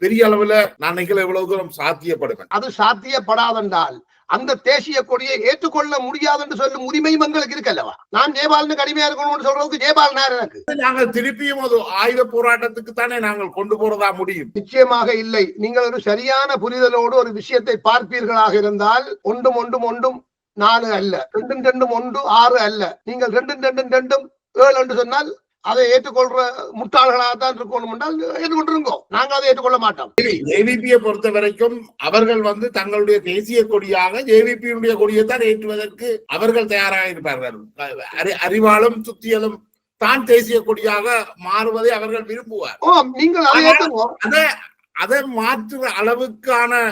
பெரிய அளவுல நான் நினைக்கல எவ்வளவு தூரம் சாத்தியப்படுவேன். அது சாத்தியப்படாதென்றால் அந்த தேசிய கொடியை ஏற்றுக்கொள்ள முடியாது என்று சொல்லும் உரிமையும் எங்களுக்கு இருக்கல்லவா? நான் ஜெயபாலனுக்கு அடிமையா இருக்கணும்னு சொல்றதுக்கு ஜெயபால் நேரம் எனக்கு. நாங்கள் திருப்பியும் ஒரு ஆயுத போராட்டத்துக்கு தானே நாங்கள் கொண்டு போறதா முடியும்? நிச்சயமாக இல்லை. நீங்கள் ஒரு சரியான புரிதலோடு ஒரு விஷயத்தை பார்ப்பீர்களாக இருந்தால் ஒன்றும் 4 அல்ல, 2 1 6 அல்ல, நீங்கள் 2 7 என்று சொன்னால் அதை ஏற்றுக்கொள்ற முட்டாள்களாகத்தான் இருக்கணும் என்றால் ஏற்றுக்கொண்டிருக்கோம். நாங்கள் அதை ஏற்றுக்கொள்ள மாட்டோம். ஜேவிபியை பொறுத்த வரைக்கும் அவர்கள் தங்களுடைய தேசிய கொடியாக ஜேவிபியுடைய கொடியைத்தான் ஏற்றுவதற்கு அவர்கள் தயாராக இருப்பார்கள். அறிவாலும் சுத்தியலும் தான் தேசிய கொடியாக மாறுவதை அவர்கள் விரும்புவார். அதை மாற்றுற அளவுக்கான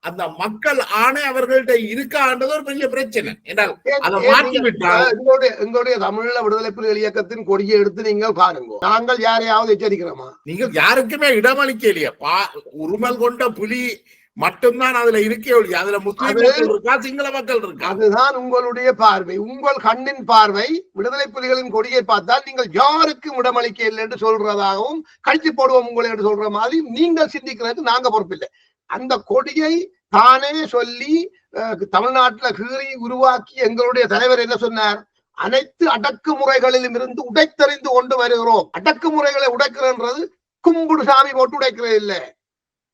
அந்த மக்கள் ஆணை அவர்கள்ட்ட இருக்கான்றது ஒரு பெரிய பிரச்சனை. என்றால் அதை மாற்றிவிட்டால் எங்களுடைய தமிழீழ விடுதலை புலிகள் இயக்கத்தின் கொடியை எடுத்து நீங்கள் பாருங்க. நாங்கள் யாரையாவது எச்சரிக்கிறோமா? நீங்கள் யாருக்குமே இடமளிக்கலையே. உரிமல் கொண்ட புலி மட்டும்தான் அதுல இருக்கே ஒழிய அதுல முஸ்லிம் மக்கள் இருக்கா, சிங்கள மக்கள் இருக்கா? அதுதான் உங்களுடைய பார்வை. உங்கள் கண்ணின் பார்வை விடுதலை புலிகளின் கொடியை பார்த்தால் நீங்கள் யாருக்கும் இடமளிக்க இல்லை என்று சொல்றதாகவும் கழிச்சு போடுவோம் உங்களை என்று சொல்ற மாதிரி நீங்கள் சிந்திக்கிறதுக்கு நாங்க பொறுப்பில்லை. அந்த கொடியை தானே சொல்லி தமிழ்நாட்டில் கீறி உருவாக்கி எங்களுடைய தலைவர் என்ன சொன்னார்? அனைத்து அடக்குமுறைகளிலும் இருந்து உடைத்தறிந்து கொண்டு வருகிறோம். அடக்குமுறைகளை உடைக்கிறது கும்பிடு சாமி போட்டு உடைக்கிறது இல்லை,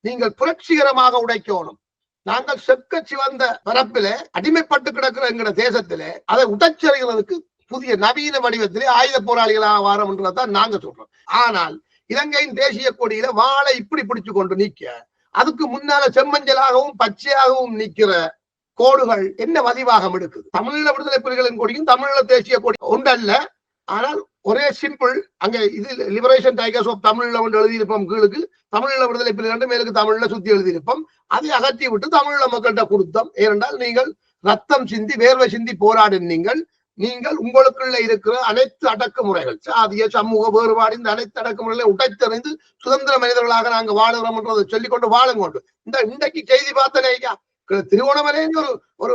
நீங்கள் புரட்சிகரமாக உடைக்கணும். நாங்கள் செக்க சிவந்த பரப்பில அடிமைப்பட்டு கிடக்கிற எங்க தேசத்தில அதை உடைச்சறிகிறதுக்கு புதிய நவீன வடிவத்திலே ஆயுத போராளிகளாக வாரம்ன்றதான் நாங்க சொல்றோம். ஆனால் இலங்கையின் தேசிய கொடியில வாழை இப்படி பிடிச்சு கொண்டு நீக்க, அதுக்கு முன்னால செம்மஞ்சளாகவும் பச்சையாகவும் நிக்கிற கோடுகள் என்ன மதிவாகம் எடுக்குது? தமிழீழ விடுதலை புலிகளின் கொடியும் தமிழீழ தேசிய கொடி ஒன்றல்ல. ஆனால் ஒரே சிம்பிள். அங்க இது லிபரேஷன் டைகர்ஸ் ஆஃப் தமிழ்ல ஒன்று எழுதியிருப்போம், கீழுக்கு தமிழீழ விடுதலை புலிகள் மேலுக்கு தமிழ்ல சுத்தி எழுதியிருப்போம். அதை அகற்றி விட்டு தமிழீழ மக்கள்கிட்ட கொடுத்தோம். ஏனென்றால் நீங்கள் ரத்தம் சிந்தி வேர்வை சிந்தி போராடினீங்கள். நீங்கள் உங்களுக்குள்ள இருக்கிற அனைத்து அடக்குமுறைகள், சாதிய சமூக வேறுபாடு, இந்த அனைத்து அடக்குமுறைகளை உடைத்தறிந்து சுதந்திர மனிதர்களாக நாங்கள் வாழுகிறோம் என்றதை சொல்லிக்கொண்டு வாழுங்கொண்டு இன்றைக்கு செய்தி பார்த்தனையா திருவோணமலைன்னு ஒரு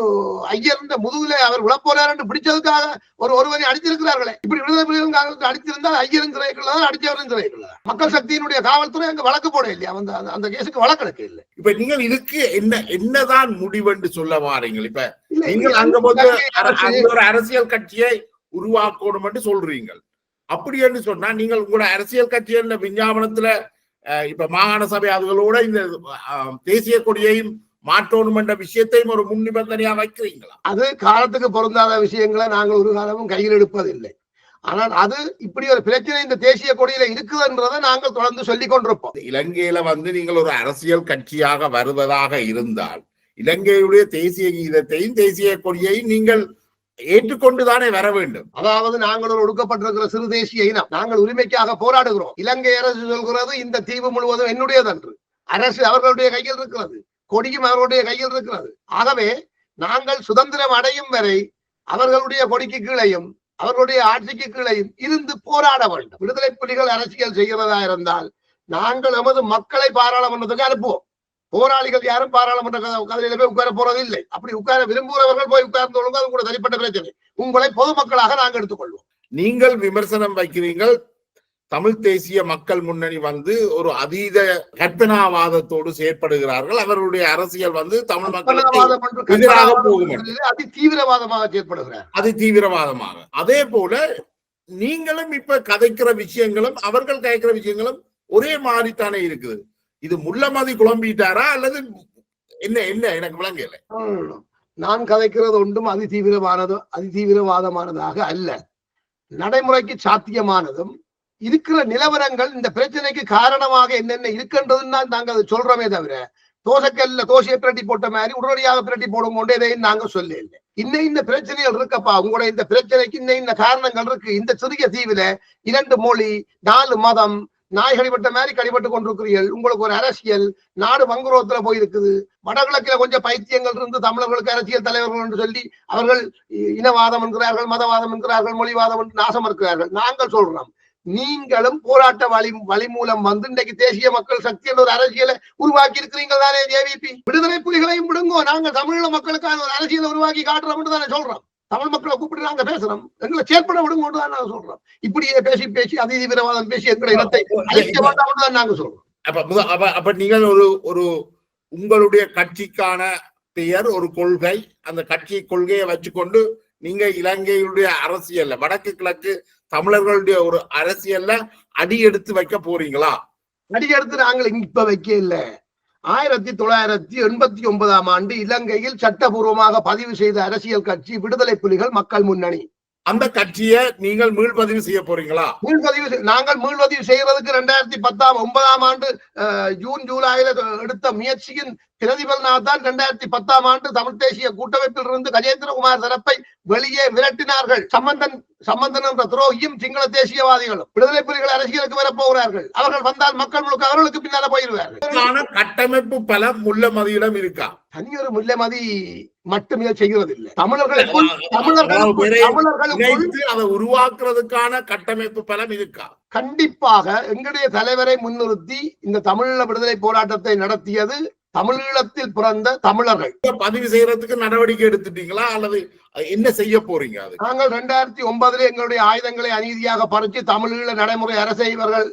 ஐயர் முதுகுல அவர் விழப்போறார் என்று பிடிச்சதுக்காக ஒருவரை அடித்திருக்கிறார்களே. இப்படி விடுதலை புலிகள் அடித்திருந்தால் ஐயரும் சிறைக்குள்ளதான், அடிச்சவரும் சிறைக்குள்ளதான். மக்கள் சக்தியினுடைய காவல்துறை அங்க வழக்கு போட இல்லையா? அந்த கேஸுக்கு வழக்கெடுக்க இல்லை. இப்ப நீங்கள் இதுக்கு என்னதான் முடிவென்று சொல்ல வாரீங்க? இப்ப நீங்கள் அங்க ஒரு அரசியல் கட்சியை உருவாக்கணும் என்று சொல்றீங்க. அப்படி என்று சொன்னா நீங்கள் உங்களோட அரசியல் கட்சியின் விஞ்ஞாபனத்துல இப்ப மாகாண சபை அதுகளோட இந்த தேசிய கொடியையும் மாற்றணும் என்ற விஷயத்தையும் ஒரு முன் நிபந்தனையா வைக்கிறீங்களா? அது காலத்துக்கு பொருந்தாத விஷயங்களை நாங்கள் ஒரு காலமும் கையில் எடுப்பதில்லை. ஆனால் அது இப்படி ஒரு பிரச்சனை இந்த தேசிய கொடியில இருக்குதுன்றதை நாங்கள் தொடர்ந்து சொல்லிக் கொண்டிருப்போம். இலங்கையில நீங்கள் ஒரு அரசியல் கட்சியாக வருவதாக இருந்தால் இலங்கையுடைய தேசிய கீதத்தையும் தேசிய கொடியையும் நீங்கள் ஏற்றுக்கொண்டுதானே வர வேண்டும். அதாவது நாங்கள் ஒரு ஒடுக்கப்பட்டிருக்கிற சிறு தேசிய இனம், நாங்கள் உரிமைக்காக போராடுகிறோம். இலங்கை அரசு சொல்கிறது இந்த தீவு முழுவதும் என்னுடையதன்று. அரசு அவர்களுடைய கையில் இருக்கிறது, கொடியும் அவர்களுடைய கையில் இருக்கிறது. ஆகவே நாங்கள் சுதந்திரம் அடையும் வரை அவர்களுடைய கொடிக்கு கீழையும் அவர்களுடைய ஆட்சிக்கு கீழையும் இருந்து போராட வேண்டும். விடுதலை புலிகள் அரசியல் செய்கிறதா இருந்தால் நாங்கள் நமது மக்களை பாராளுமன்றத்துக்கு அனுப்புவோம். போராளிகள் யாரும் பாராளுமன்ற கதிரையில போய் உட்கார போறது இல்லை. அப்படி உட்கார விரும்புகிறவர்கள் போய் உட்கார்ந்து கொள்ளுங்க, அது கூட தனிப்பட்ட பிரச்சனை. உங்களை பொதுமக்களாக நாங்கள் எடுத்துக்கொள்வோம். நீங்கள் விமர்சனம் வைக்கிறீர்கள், தமிழ் தேசிய மக்கள் முன்னணி ஒரு அதீத கற்பனாவாதத்தோடு செயற்படுகிறார்கள். அவர்களுடைய அரசியல் தமிழ் மக்களுக்கு எதிராக போகும், அதி தீவிரவாதமாக செயற்படுகிறார், அதி தீவிரவாதமாக. அதே போல நீங்களும் இப்ப கதைக்கிற விஷயங்களும் அவர்கள் கதைக்கிற விஷயங்களும் ஒரே மாதிரித்தானே இருக்குது. இது முள்ளமதி குழம்பிட்டாரா அல்லது என்ன எனக்கு விளங்கல. நான் கதைக்கிறது ஒன்றும் அதி தீவிரவாதமானதாக அல்ல. நடைமுறைக்கு சாத்தியமானதும் இருக்கிற நிலவரங்கள் இந்த பிரச்சனைக்கு காரணமாக என்னென்ன இருக்குன்றதுன்னா நாங்க அதை சொல்றோமே தவிர தோசைக்கல்ல தோசையை பிரட்டி போட்ட மாதிரி உடனடியாக பிரட்டி போடும் கொண்டு எதையும் நாங்க சொல்ல இல்லை. இந்த பிரச்சனைகள் இருக்கப்பா, உங்களோட இந்த பிரச்சனைக்கு இந்த காரணங்கள் இருக்கு. இந்த சிறிய தீவில 2 மொழி 4 மதம் நாய் கடிபட்ட மாதிரி கடிபட்டு கொண்டிருக்கிறீர்கள். உங்களுக்கு ஒரு அரசியல் நாடு வங்குரோத்துல போயிருக்குது. வடகிழக்கில கொஞ்சம் பைத்தியங்கள் இருந்து தமிழர்களுக்கு அரசியல் தலைவர்கள் என்று சொல்லி அவர்கள் இனவாதம் என்கிறார்கள், மதவாதம் என்கிறார்கள், மொழிவாதம் என்று நாசம் இருக்கிறார்கள். நாங்கள் சொல்றோம், நீங்களும் போராட்ட வழி மூலம் இன்றைக்கு தேசிய மக்கள் சக்தி என்ற ஒரு அரசியலை உருவாக்கி இருக்கிறீர்கள் தானே. ஜேவிபி விடுதலை புலிகளையும் விடுங்கோ, நாங்கள் தமிழீழ மக்களுக்கான ஒரு அரசியலை உருவாக்கி காட்டுறோம் தானே சொல்றோம். தமிழ் மக்களை கூப்பிட்டு நாங்க பேசுறோம், எங்களை செயற்பட விடுங்க தான் நாங்க சொல்றோம். இப்படியே பேசி அதி தீவிரவாதம் பேசி எங்களை இனத்தை அழிக்க வேண்டாம் தான் நாங்க சொல்றோம். அப்ப நீங்கள் ஒரு உங்களுடைய கட்சிக்கான பெயர், ஒரு கொள்கை, அந்த கட்சி கொள்கையை வச்சுக்கொண்டு நீங்க இலங்கையுடைய அரசியல்ல வடக்கு கிழக்கு தமிழர்களுடைய ஒரு அரசியல்ல அடி எடுத்து வைக்க போறீங்களா? அடி எடுத்து நாங்கள் இப்ப வைக்க இல்ல. 1989ஆம் ஆண்டு இலங்கையில் சட்டபூர்வமாக பதிவு செய்த அரசியல் கட்சி விடுதலை புலிகள் மக்கள் முன்னணி. அந்த கட்சியை நீங்கள் மீள்பதிவு செய்ய போறீங்களா? நாங்கள் மீள்பதிவு செய்யறதுக்கு 2019ஆம் ஆண்டு ஜூன் ஜூலைல எடுத்த முயற்சியின் பிரதிபலனால்தான் 2010ஆம் ஆண்டு தமிழ் தேசிய கூட்டமைப்பில் இருந்து கஜேந்திரகுமார் தரப்பை வெளியே விரட்டினார்கள். சம்பந்தன் என்ற துரோகியும் சிங்கள தேசியவாதிகளும் விடுதலை புலிகள் அரசியலுக்கு வரப்போகிறார்கள். அவர்கள் வந்தால் மக்கள் முழுக்க அவர்களுக்கு பின்னால போயிருவார்கள். கட்டமைப்பு பலம் முள்ளமதியிடம் இருக்கா? தனியொரு முள்ளமதி மட்டுமே செய்கிறது இல்லை. தமிழர்களுக்கு அதை உருவாக்குறதுக்கான கட்டமைப்பு பலம் இருக்கா? கண்டிப்பாக எங்களுடைய தலைவரை முன்னிறுத்தி இந்த தமிழீழ விடுதலை போராட்டத்தை நடத்தியது தமிழீழத்தில் பிறந்த தமிழர்கள். பதிவு செய்யறதுக்கு நடவடிக்கை எடுத்துட்டீங்களா அல்லது என்ன செய்ய போறீங்க? அது நாங்கள் 2009 எங்களுடைய ஆயுதங்களை அநீதியாக பறித்து தமிழீழ நடைமுறை அரசை இவர்கள்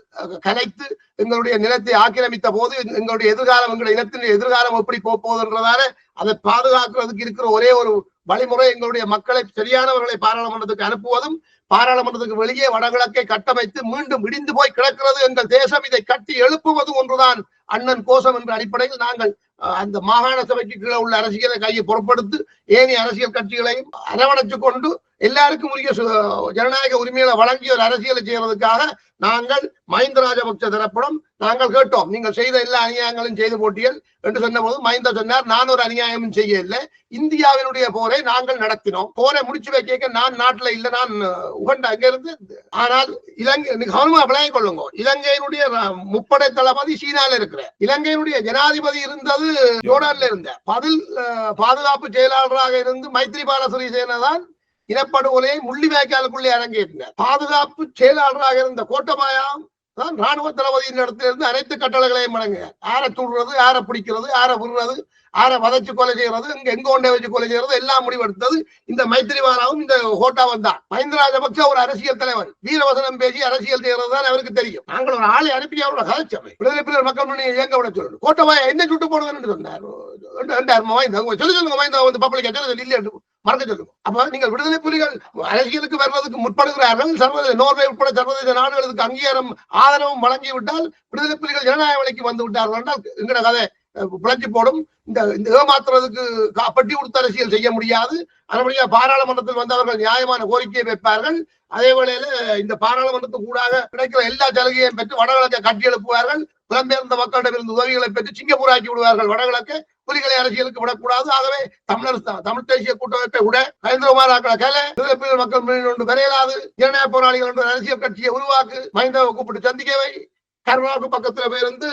கலைத்து எங்களுடைய நிலத்தை ஆக்கிரமித்த போது எங்களுடைய எதிர்காலம், எங்களுடைய இனத்தின் எதிர்காலம் எப்படி போகுதுன்றதால அதை பாதுகாக்கிறதுக்கு இருக்கிற ஒரே ஒரு வழிமுறை எங்களுடைய மக்களை, சரியானவர்களை பாராளுமன்றத்துக்கு அனுப்புவதும், பாராளுமன்றத்துக்கு வெளியே வடகிழக்கை கட்டமைத்து மீண்டும் இடிந்து போய் கிடக்கிறது எங்கள் தேசம், இதை கட்டி எழுப்புவது ஒன்றுதான் அண்ணன் கோஷம் என்ற அடிப்படையில் நாங்கள் அந்த மாகாண சபைக்கு கீழே உள்ள அரசியலை கையை பொறுப்படுத்தி ஏனைய அரசியல் கட்சிகளையும் அரவணைச்சு கொண்டு எல்லாருக்கும் உரிய ஜனநாயக உரிமைகளை வழங்கிய ஒரு அரசியலை செய்யறதுக்காக நாங்கள் மஹிந்த ராஜபக்ச தரப்படும் நாங்கள் கேட்டோம். நீங்கள் செய்த எல்லா அநியாயங்களும் செய்து போட்டீர்கள் என்று சொன்ன போது மஹிந்த சொன்னார், நான் ஒரு அநியாயமும் செய்யவில்லை, இந்தியாவினுடைய போரை நாங்கள் நடத்தினோம். போரை முடிச்சு வைக்க நான் நாட்டுல இல்ல, நான் உகண்ட அங்க இருந்து. ஆனால் இலங்கை கவனமா விளங்கிக் கொள்ளுங்க, இலங்கையினுடைய முப்படை தளபதி சீனால இருக்கிற, இலங்கையினுடைய ஜனாதிபதி இருந்தது ஜோர்டான்ல இருந்த, பாதுகாப்பு செயலாளராக இருந்து மைத்ரிபால சிறிசேன தான் இனப்படுகொலையை முள்ளிவாய்க்காலுக்குள்ளே அரங்கேற்றினார். பாதுகாப்பு செயலாளராக இருந்த கோட்டபாயா தான் ராணுவ தளபதியின் இடத்திலிருந்து அனைத்து கட்டளைகளையும் வழங்குகிறார். யாரை தூடுறது, யாரை பிடிக்கிறது, யாரை விடுறது, யாரை வதைச்சு கொலை செய்யறது, எங்க கொண்டே வச்சு கொலை செய்யறது எல்லாம் முடிவெடுத்தது இந்த மைத்திரிபாலாவும் இந்த கோட்டாவும் தான். மஹிந்த ராஜபக்ச ஒரு அரசியல் தலைவர், வீரவசனம் பேசி அரசியல் செய்யறது தான் அவருக்கு தெரியும். நாங்கள் ஒரு ஆளை அனுப்பி அவரோட கதைச்சவை விடுதலை புலிகள் மக்கள் முன்னணி இயங்க விட சொல்லணும். கோட்டபாயா என்ன சுட்டு போடுதுன்னு சொன்னார். சொல்லுங்க மஹிந்த வந்து பப்ளிக் இல்லை மறக்க சொல்லுங்க. அப்ப நீங்கள் விடுதலை புலிகள் அரசியலுக்கு வருவதற்கு முற்படுகிறார்கள், சர்வதேச நோர்வே உட்பட சர்வதேச நாடுகளுக்கு அங்கீகாரம் ஆதரவும் வழங்கிவிட்டால் விடுதலை புலிகள் ஜனநாயக வழிக்கு வந்து விட்டார்கள் என்றால் எங்கட கதை பிழைச்சி போடும். இந்த ஏமாத்துறதுக்கு பட்டி கொடுத்த அரசியல் செய்ய முடியாது. அதனுடைய பாராளுமன்றத்தில் வந்து அவர்கள் நியாயமான கோரிக்கையை வைப்பார்கள். அதே வேளையில இந்த பாராளுமன்றத்துக்கு கூடாக கிடைக்கிற எல்லா சலுகையும் பெற்று வடகிழக்கை கட்டி எழுப்புவார்கள். புலம்பெயர்ந்த மக்களிடமிருந்து உதவிகளை பெற்று சிங்கப்பூர் ஆக்கி விடுவார்கள். வடகிழக்கு புலிகளை அரசியலுக்கு விடக்கூடாது. ஆகவே தமிழ் தேசிய கூட்டமைப்பை விட நரேந்திரகுமார் மக்கள் முன்னணி வரையலாது, ஜனநாயக போராளிகள் என்ற அரசியல் கட்சியை உருவாக்கு, மஹிந்தாவை கூப்பிட்டு சந்திக்கவை, கருணாவுக்கு பக்கத்துல போயிருந்து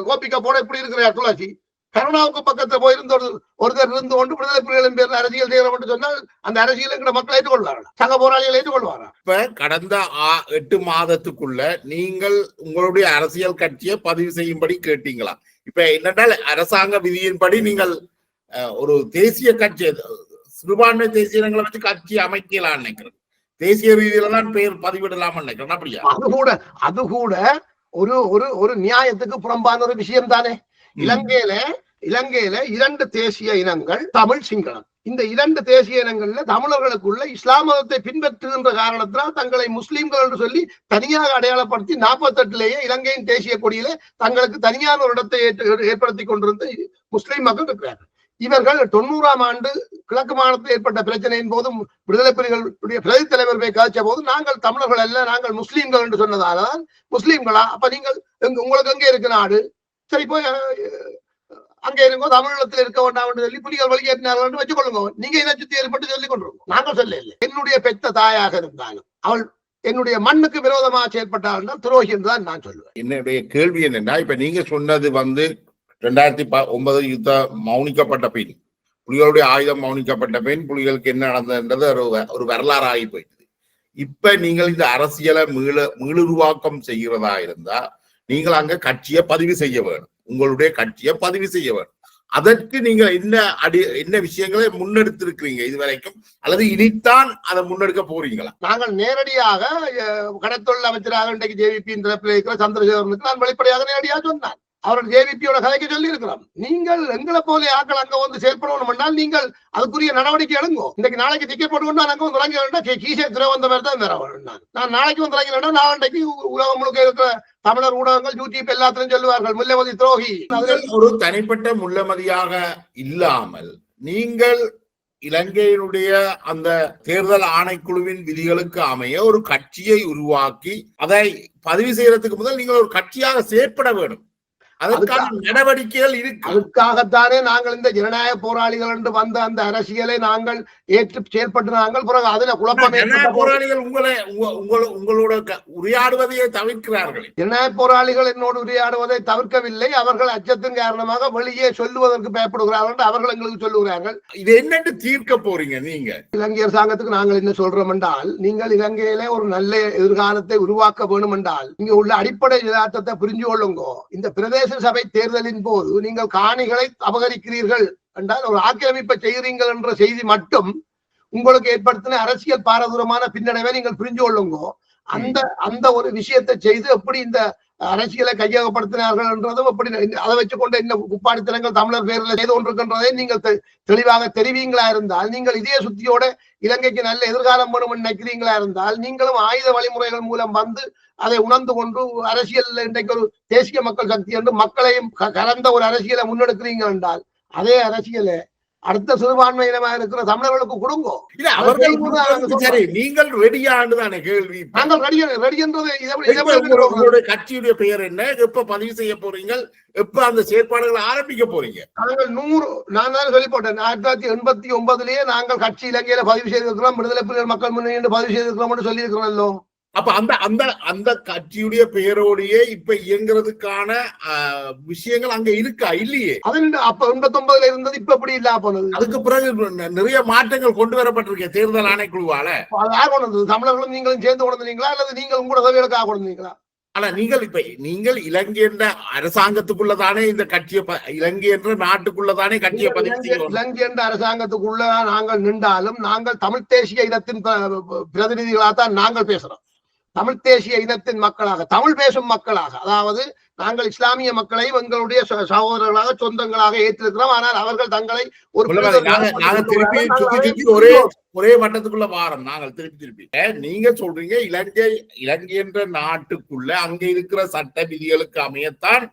கோபிக்கா போட இப்படி இருக்கிறார் துளசி, கருணாவுக்கு பக்கத்துல போயிருந்து ஒருத்தர் இருந்து கொண்டு விடுதலை புலிகளின் பேரில் அரசியல் செய்யறோம் சொன்னால் அந்த அரசியல் எங்களை மக்கள் ஏற்றுக்கொள்வார்கள், சங்க போராளிகள் ஏற்றுக்கொள்வார்கள். இப்ப கடந்த 8 மாதத்துக்குள்ள நீங்கள் உங்களுடைய அரசியல் கட்சியை பதிவு செய்யும்படி கேட்டீங்களா? இப்ப என்னென்றால் அரசாங்க விதியின்படி நீங்கள் ஒரு தேசிய கட்சி, சிறுபான்மை தேசிய இனங்களை வச்சு கட்சி அமைக்கலாம் நினைக்கிறேன். தேசிய ரீதியில தான் பெயர் பதிவிடலாம் நினைக்கிறேன். அப்படியா? அது கூட ஒரு நியாயத்துக்கு புறம்பான ஒரு விஷயம் தானே. இலங்கையில 2 தேசிய இனங்கள், தமிழ், சிங்களம். இந்த 2 தேசிய இனங்கள்ல தமிழர்களுக்குள்ள இஸ்லாம் மதத்தை பின்பற்றுகின்ற காரணத்தினால் தங்களை முஸ்லிம்கள் என்று சொல்லி தனியாக அடையாளப்படுத்தி 48லேயே இலங்கையின் தேசிய கொடியில தங்களுக்கு தனியான ஒரு இடத்தை ஏற்படுத்தி கொண்டிருந்த முஸ்லிம் மக்கள் இருக்கிறார்கள். இவர்கள் 90ஆம் ஆண்டு கிழக்கு மாநிலத்தில் ஏற்பட்ட பிரச்சனையின் போதும் விடுதலை புலிகளுடைய பிரதி தலைவர் போய் காய்ச்ச போது நாங்கள் தமிழர்கள் அல்ல, நாங்கள் முஸ்லீம்கள் என்று சொன்னதால்தான் முஸ்லீம்களா, அப்ப நீங்கள் உங்களுக்கு எங்கே இருக்கு நாடு, சரி போய் அங்கே இருங்கோ, தமிழகத்தில் இருக்க வேண்டாம் என்று சொல்லி புலிகள் வழிகேற்றினார்கள் என்று வச்சுக் கொள்ளுங்க. நீங்க இதை சுத்தி ஏற்பட்டு சொல்லிக் கொண்டிருக்கோம். நாங்கள் சொல்ல இல்லை. என்னுடைய பெற்ற தாயாக இருந்தாலும் அவள் என்னுடைய மண்ணுக்கு விரோதமாக செயல்பட்டால் என்றால் துரோகி என்றுதான் நான் சொல்லுவேன். என்னுடைய கேள்வி என்னன்னா, இப்ப நீங்க சொன்னது 2009 யுத்தம் மௌனிக்கப்பட்ட பின், புலிகளுடைய ஆயுதம் மௌனிக்கப்பட்ட பின் புலிகளுக்கு என்ன நடந்ததுன்றது ஒரு வரலாறு ஆகி போயிடுது. இப்ப நீங்கள் இந்த அரசியலை மீளுருவாக்கம் செய்கிறதா இருந்தா நீங்கள் அங்க கட்சியை பதிவு செய்ய வேணும், உங்களுடைய கட்சியை பதிவு செய்ய வேணும். அதற்கு நீங்கள் என்ன விஷயங்களை முன்னெடுத்திருக்கிறீங்க இதுவரைக்கும், அல்லது இனித்தான் அதை முன்னெடுக்க போறீங்களா? நாங்கள் நேரடியாக கடத்தொழில் அமைச்சராக இன்றைக்கு ஜேவிபி தரப்பில் இருக்கிற சந்திரசேகரனுக்கு நான் வெளிப்படையாக நேரடியாக சொன்னேன். அவர்கள் ஜேவிபியோட கதைக்கு சொல்லி இருக்கிறோம். நீங்கள் எங்களை போல ஆக்கள் அங்க வந்து செயல்படணும் என்றால் நீங்கள் அதுக்குரிய நடவடிக்கை எடுங்கோ. இன்னைக்கு நாளைக்கு டிக்கெட் போட்டுக்கொண்டு அங்க வந்து இறங்க வேண்டாம், கீசே திரவந்த மாதிரி தான் வேண்டாம். நான் நாளைக்கு வந்து இறங்க வேண்டாம், நாளைக்கு உலகம் முழுக்க இருக்கிற தமிழர் ஊடகங்கள் யூடியூப் எல்லாத்திலும் சொல்லுவார்கள் முல்லைமதி துரோகி. ஒரு தனிப்பட்ட முல்லைமதியாக இல்லாமல் நீங்கள் இலங்கையினுடைய அந்த தேர்தல் ஆணைக்குழுவின் விதிகளுக்கு அமைய ஒரு கட்சியை உருவாக்கி அதை பதிவு செய்யறதுக்கு முதல் நீங்கள் ஒரு கட்சியாக செயற்பட வேண்டும். அதற்கான நடவடிக்கைகள் இருக்கு. அதுக்காகத்தானே நாங்கள் இந்த ஜனநாயக போராளிகள் என்று வந்த அந்த அரசியலை நாங்கள் ஏற்று செயல்படுறாங்க. பிறகு அதுல குழப்பம் போராளிகள் உங்களோட உரையாடுவதையே தவிர்க்கிறார்கள். ஜனநாயக போராளிகள் என்னோடு உரையாடுவதை தவிர்க்கவில்லை. அவர்கள் அச்சத்தின் காரணமாக வெளியே சொல்லுவதற்கு பயப்படுகிறார்கள் என்று அவர்கள் எங்களுக்கு சொல்லுகிறார்கள். இது என்னன்னு தீர்க்க போறீங்க நீங்க? இலங்கை அரசாங்கத்துக்கு நாங்கள் என்ன சொல்றோம் என்றால், நீங்கள் இலங்கையிலே ஒரு நல்ல எதிர்காலத்தை உருவாக்க வேண்டும் என்றால் இங்க உள்ள அடிப்படை யதார்த்தத்தை புரிஞ்சு கொள்ளுங்க. இந்த பிரதேச பிரதேச சபை தேர்தலின் போது நீங்கள் காணிகளை அபகரிக்கிறீர்கள் என்றால் ஒரு ஆக்கிரமிப்பை செய்கிறீர்கள் என்ற செய்தி மட்டும் உங்களுக்கு ஏற்படுத்தின அரசியல் பாரதூரமான பின்னடைவை நீங்கள் புரிஞ்சு கொள்ளுங்க. அந்த ஒரு விஷயத்தை செய்து எப்படி இந்த அரசியலை கையகப்படுத்தினார்கள் என்றதும் எப்படி அதை வச்சுக்கொண்டு என்ன குப்பாடித்தனங்கள் தமிழர் பேரில் செய்து கொண்டிருக்கின்றதை நீங்கள் தெளிவாக தெரிவிங்களா இருந்தால், நீங்கள் இதே சுத்தியோட இலங்கைக்கு நல்ல எதிர்காலம் வேணும் நினைக்கிறீங்களா இருந்தால், நீங்களும் ஆயுத வழிமுறைகள் மூலம் வந்து அதை உணர்ந்து கொண்டு அரசியல் இன்றைக்கு ஒரு தேசிய மக்கள் சக்தி என்று மக்களையும் கலந்த ஒரு அரசியலை முன்னெடுக்கிறீங்க என்றால், அதே அரசியலை அடுத்த சிறுபான்மையினமா இருக்கிற தமிழர்களுக்கு கொடுங்கோ. நீங்கள் ரெடியாண்டுதானே கேள்வி. நாங்கள் ரெடி என்றது உங்களுடைய கட்சியுடைய பெயர் என்ன, எப்ப பதிவு செய்ய போறீங்க, எப்ப அந்த செயற்பாடுகளை ஆரம்பிக்க போறீங்க? நாங்கள் நான் தான் சொல்லி போட்டேன், 1989 நாங்கள் கட்சி இலங்கையில பதிவு செய்திருக்கிறோம், விடுதலை புலிகள் மக்கள் முன்னணி என்று பதிவு செய்திருக்கிறோம் சொல்லி இருக்கிறோம்லோ. அப்ப அந்த கட்சியுடைய பெயரோடையே இப்ப இயங்குறதுக்கான விஷயங்கள் அங்க இருக்கா இல்லையே? அது அப்ப 89 இருந்தது, இப்ப எப்படி இல்ல போனது. அதுக்கு பிறகு நிறைய மாற்றங்கள் கொண்டு வரப்பட்டிருக்கேன் தேர்தல் ஆணைக்குழுவால. தமிழர்களும் நீங்களும் சேர்ந்து கொண்டீங்களா அல்லது நீங்கள் உங்களோட சபைகளுக்காக கொண்டீங்களா? ஆனா நீங்கள் இலங்கை என்ற அரசாங்கத்துக்குள்ளதானே இந்த கட்சியை, இலங்கை என்ற நாட்டுக்குள்ளதானே கட்சியை பதிவு செய்யணும். இலங்கை என்ற அரசாங்கத்துக்குள்ள நாங்கள் நின்றாலும் நாங்கள் தமிழ் தேசிய இனத்தின் பிரதிநிதிகளாகத்தான் நாங்கள் பேசுறோம். தமிழ் தேசிய இனத்தின் மக்களாக, தமிழ் பேசும் மக்களாக, அதாவது நாங்கள் இஸ்லாமிய மக்களை எங்களுடைய சகோதரர்களாக சொந்தங்களாக ஏற்றிருக்கிறோம். ஆனால் அவர்கள் தங்களை ஒரு ஒரே வட்டத்துக்குள்ள வாரம் நாங்கள் திருப்பி நீங்க சொல்றீங்க இலங்கை என்ற நாட்டுக்குள்ள அங்க இருக்கிற சட்ட விதிகளுக்கு அமையத்தான்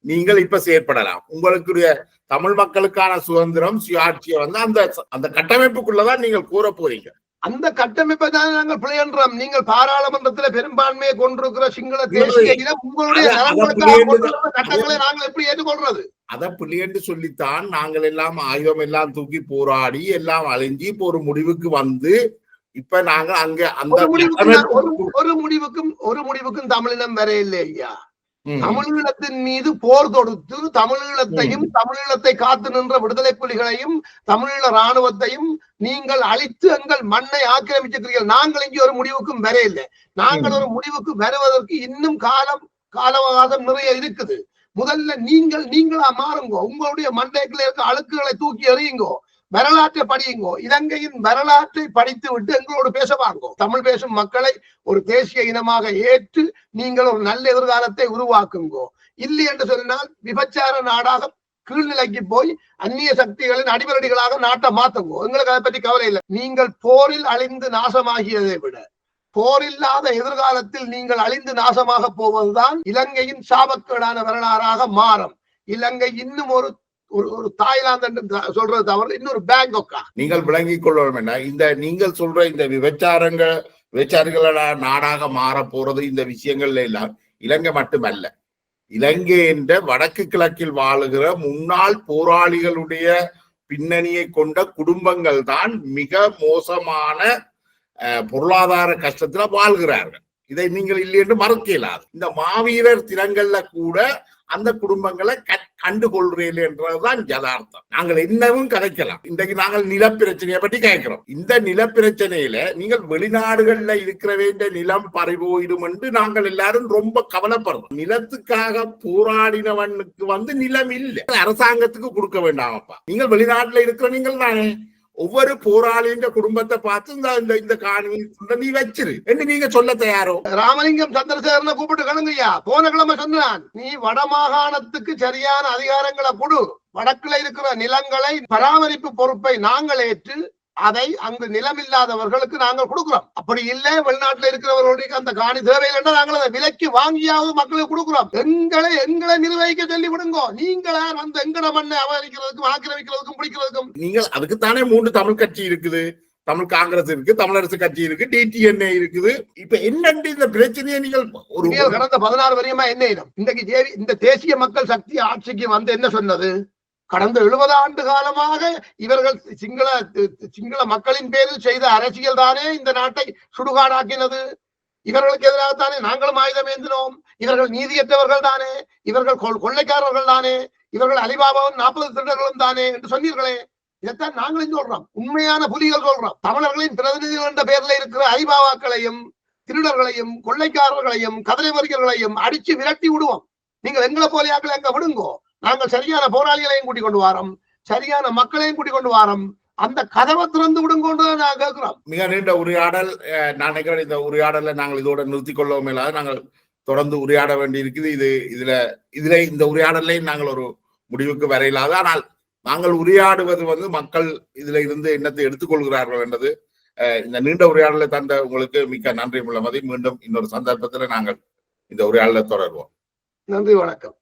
நீங்கள் இப்ப செயற்படலாம். உங்களுடைய தமிழ் மக்களுக்கான சுதந்திரம் சுயாட்சியை வந்து அந்த கட்டமைப்புக்குள்ளதான் நீங்கள் கூற போறீங்க. அந்த கட்டமைப்பை தான் நாங்கள் பிழை என்றோம். நீங்கள் பாராளுமன்றத்தில் பெரும்பான்மையை கொண்டிருக்கிற சிங்கள தேசிய இனம் உங்களுடைய சட்டங்களை நாங்கள் எப்படி ஏற்றுக்கொள்றது? அதை பிள்ளை என்று சொல்லித்தான் நாங்கள் எல்லாம் ஆயுதம் எல்லாம் தூக்கி போராடி எல்லாம் அழிஞ்சி இப்ப ஒரு முடிவுக்கு வந்து இப்ப நாங்க அங்க அந்த ஒரு முடிவுக்கும் தமிழினம் வர இல்லை ஐயா. தமிழீழத்தின் மீது போர் தொடுத்து தமிழீழத்தை காத்து நின்ற விடுதலை புலிகளையும் தமிழீழ ராணுவத்தையும் நீங்கள் அழித்து எங்கள் மண்ணை ஆக்கிரமிச்சிருக்கிறீர்கள். நாங்கள் இங்கே ஒரு முடிவுக்கும் வர இல்லை. நாங்கள் ஒரு முடிவுக்கு வருவதற்கு இன்னும் காலவகாசம் நிறைய இருக்குது. முதல்ல நீங்களா மாறுங்கோ. உங்களுடைய மண்டைக்குள்ள இருக்க அழுக்குகளை தூக்கி எறியுங்கோ. வரலாற்றை படியுங்கோ. இலங்கையின் வரலாற்றை படித்து விட்டு எங்களோடு பேச வாங்கோ. தமிழ் பேசும் மக்களை ஒரு தேசிய இனமாக ஏற்று நீங்கள் ஒரு நல்ல எதிர்காலத்தை உருவாக்குங்கோ. இல்லை என்று சொன்னால் விபச்சார நாடாக கீழ்நிலைக்கு போய் அந்நிய சக்திகளின் அடிவரடிகளாக நாட்டை மாத்துங்கோ. எங்களுக்கு அதை பற்றி கவலை இல்லை. நீங்கள் போரில் அழிந்து நாசமாகியதை விட போரில்லாத எதிர்காலத்தில் நீங்கள் அழிந்து நாசமாக போவதுதான் இலங்கையின் சாபக்கேடான வரலாறாக மாறும். இலங்கை இன்னும் ஒரு தாய்லாந்து சொல்றது தவிர இன்னொரு பேங்காக்கா நீங்கள் விளங்கிக் கொள்ள வேண்டும். இந்த நீங்கள் சொல்ற இந்த விபச்சாரிகள நாடாக மாற போறது இந்த விஷயங்கள்ல எல்லாம் இலங்கை மட்டுமல்ல, இலங்கை என்ற வடக்கு கிழக்கில் வாழுகிற முன்னாள் போராளிகளுடைய பின்னணியை கொண்ட குடும்பங்கள் தான் மிக மோசமான பொருளாதார கஷ்டத்துல வாழ்கிறார்கள். இதை நீங்கள் இல்லை என்று மறுக்க இயலாது. இந்த மாவீரர் தினங்கள்ல கூட அந்த குடும்பங்களை கண்டுகொள்றீர்கள் என்றதுதான் யதார்த்தம். நாங்கள் என்னவும் கதைக்கலாம். இன்றைக்கு நாங்கள் நிலப்பிரச்சனையை பற்றி கேட்கிறோம். இந்த நிலப்பிரச்சனையில நீங்கள் வெளிநாடுகள்ல இருக்கிற வேண்டிய நிலம் பறிபோயிடும் என்று நாங்கள் எல்லாரும் ரொம்ப கவலைப்படுறோம். நிலத்துக்காக போராடினவனுக்கு வந்து நிலம் இல்லை, அரசாங்கத்துக்கு கொடுக்க வேண்டாமப்பா. நீங்கள் வெளிநாட்டுல இருக்கிற நீங்கள் தானே ஒவ்வொரு போராளியின் குடும்பத்தை பார்த்து இந்த காணி நீ வச்சிரு என்று நீங்க சொல்ல தயாரோ? ராமலிங்கம் சந்திரசேகரனை கூப்பிட்டு கணுங்கய்யா. போன கிழமை சொன்னான், நீ வடமாகாணத்துக்கு சரியான அதிகாரங்களை கொடு. வடக்குல இருக்கிற நிலங்களை பராமரிப்பு பொறுப்பை நாங்கள் ஏற்று அதை அங்கு நிலம் இல்லாதவர்களுக்கு நாங்கள் கொடுக்கிறோம். அப்படி இல்லை வெளிநாட்டுல இருக்கிறவர்களுக்கு அந்த காணி தேவையில்லை, நாங்கள் அதை விலைக்கு வாங்கியாவது மக்களுக்கு கொடுக்கிறோம். எங்களை நிர்வகிக்க சொல்லி விடுங்கோ. நீங்களா வந்து எங்கட மண்ணை அபகரிக்கிறதுக்கும் ஆக்கிரமிக்கிறதுக்கும் பிடிக்கிறதுக்கும். நீங்கள் அதுக்குத்தானே 3 தமிழ் கட்சி இருக்குது. தமிழ் காங்கிரஸ் இருக்கு, தமிழரசு கட்சி இருக்கு, DTNA இருக்குது. இப்ப என்னண்டு இந்த பிரச்சனையை நீங்கள் கடந்த 16 வருஷமா என்ன இடம் இன்றைக்கு இந்த தேசிய மக்கள் சக்தி ஆட்சிக்கு வந்து என்ன சொன்னது? கடந்த 70 ஆண்டு காலமாக இவர்கள் சிங்கள மக்களின் பேரில் செய்த அரசியல் தானே இந்த நாட்டை சுடுகாடாக்கினது. இவர்களுக்கு எதிராகத்தானே நாங்களும் ஆயுதம் ஏந்தினோம். இவர்கள் நீதியற்றவர்கள் தானே, இவர்கள் கொள்ளைக்காரர்கள் தானே, இவர்கள் அலிபாபாவும் 40 திருடர்களும் தானே என்று சொன்னீர்களே. இதைத்தான் நாங்களும் சொல்றோம். உண்மையான புலிகள் சொல்றோம். தமிழர்களின் பிரதிநிதிகள் என்ற பேர்ல இருக்கிற அலிபாபாக்களையும் திருடர்களையும் கொள்ளைக்காரர்களையும் கதிரை வரிகளையும் அடிச்சு விரட்டி விடுவோம். நீங்கள் எங்களை போலியாக்களை அங்க விடுங்கோ. நாங்கள் சரியான போராளிகளையும் கூட்டிக் கொண்டு வாரோம், சரியான மக்களையும் கூட்டிக் கொண்டு வாரோம். அந்த கதவை திறந்து விடுங்கொண்டு நான் கேட்கிறோம். மிக நீண்ட உரையாடல். நான் நினைக்கிறேன் இந்த உரையாடலை நாங்கள் இதோட நிறுத்திக் கொள்ளவும் இல்லாத நாங்கள் தொடர்ந்து உரையாட வேண்டி இருக்குது. இதுல இந்த உரையாடலையும் நாங்கள் ஒரு முடிவுக்கு வர இல்லாத. ஆனால் நாங்கள் உரையாடுவது மக்கள் இதுல இருந்து என்னத்தை எடுத்துக்கொள்கிறார்கள் என்றது இந்த நீண்ட உரையாடலை தந்த உங்களுக்கு மிக்க நன்றி. முள்ளமதி. மீண்டும் இன்னொரு சந்தர்ப்பத்தில் நாங்கள் இந்த உரையாடலை தொடர்வோம். நன்றி, வணக்கம்.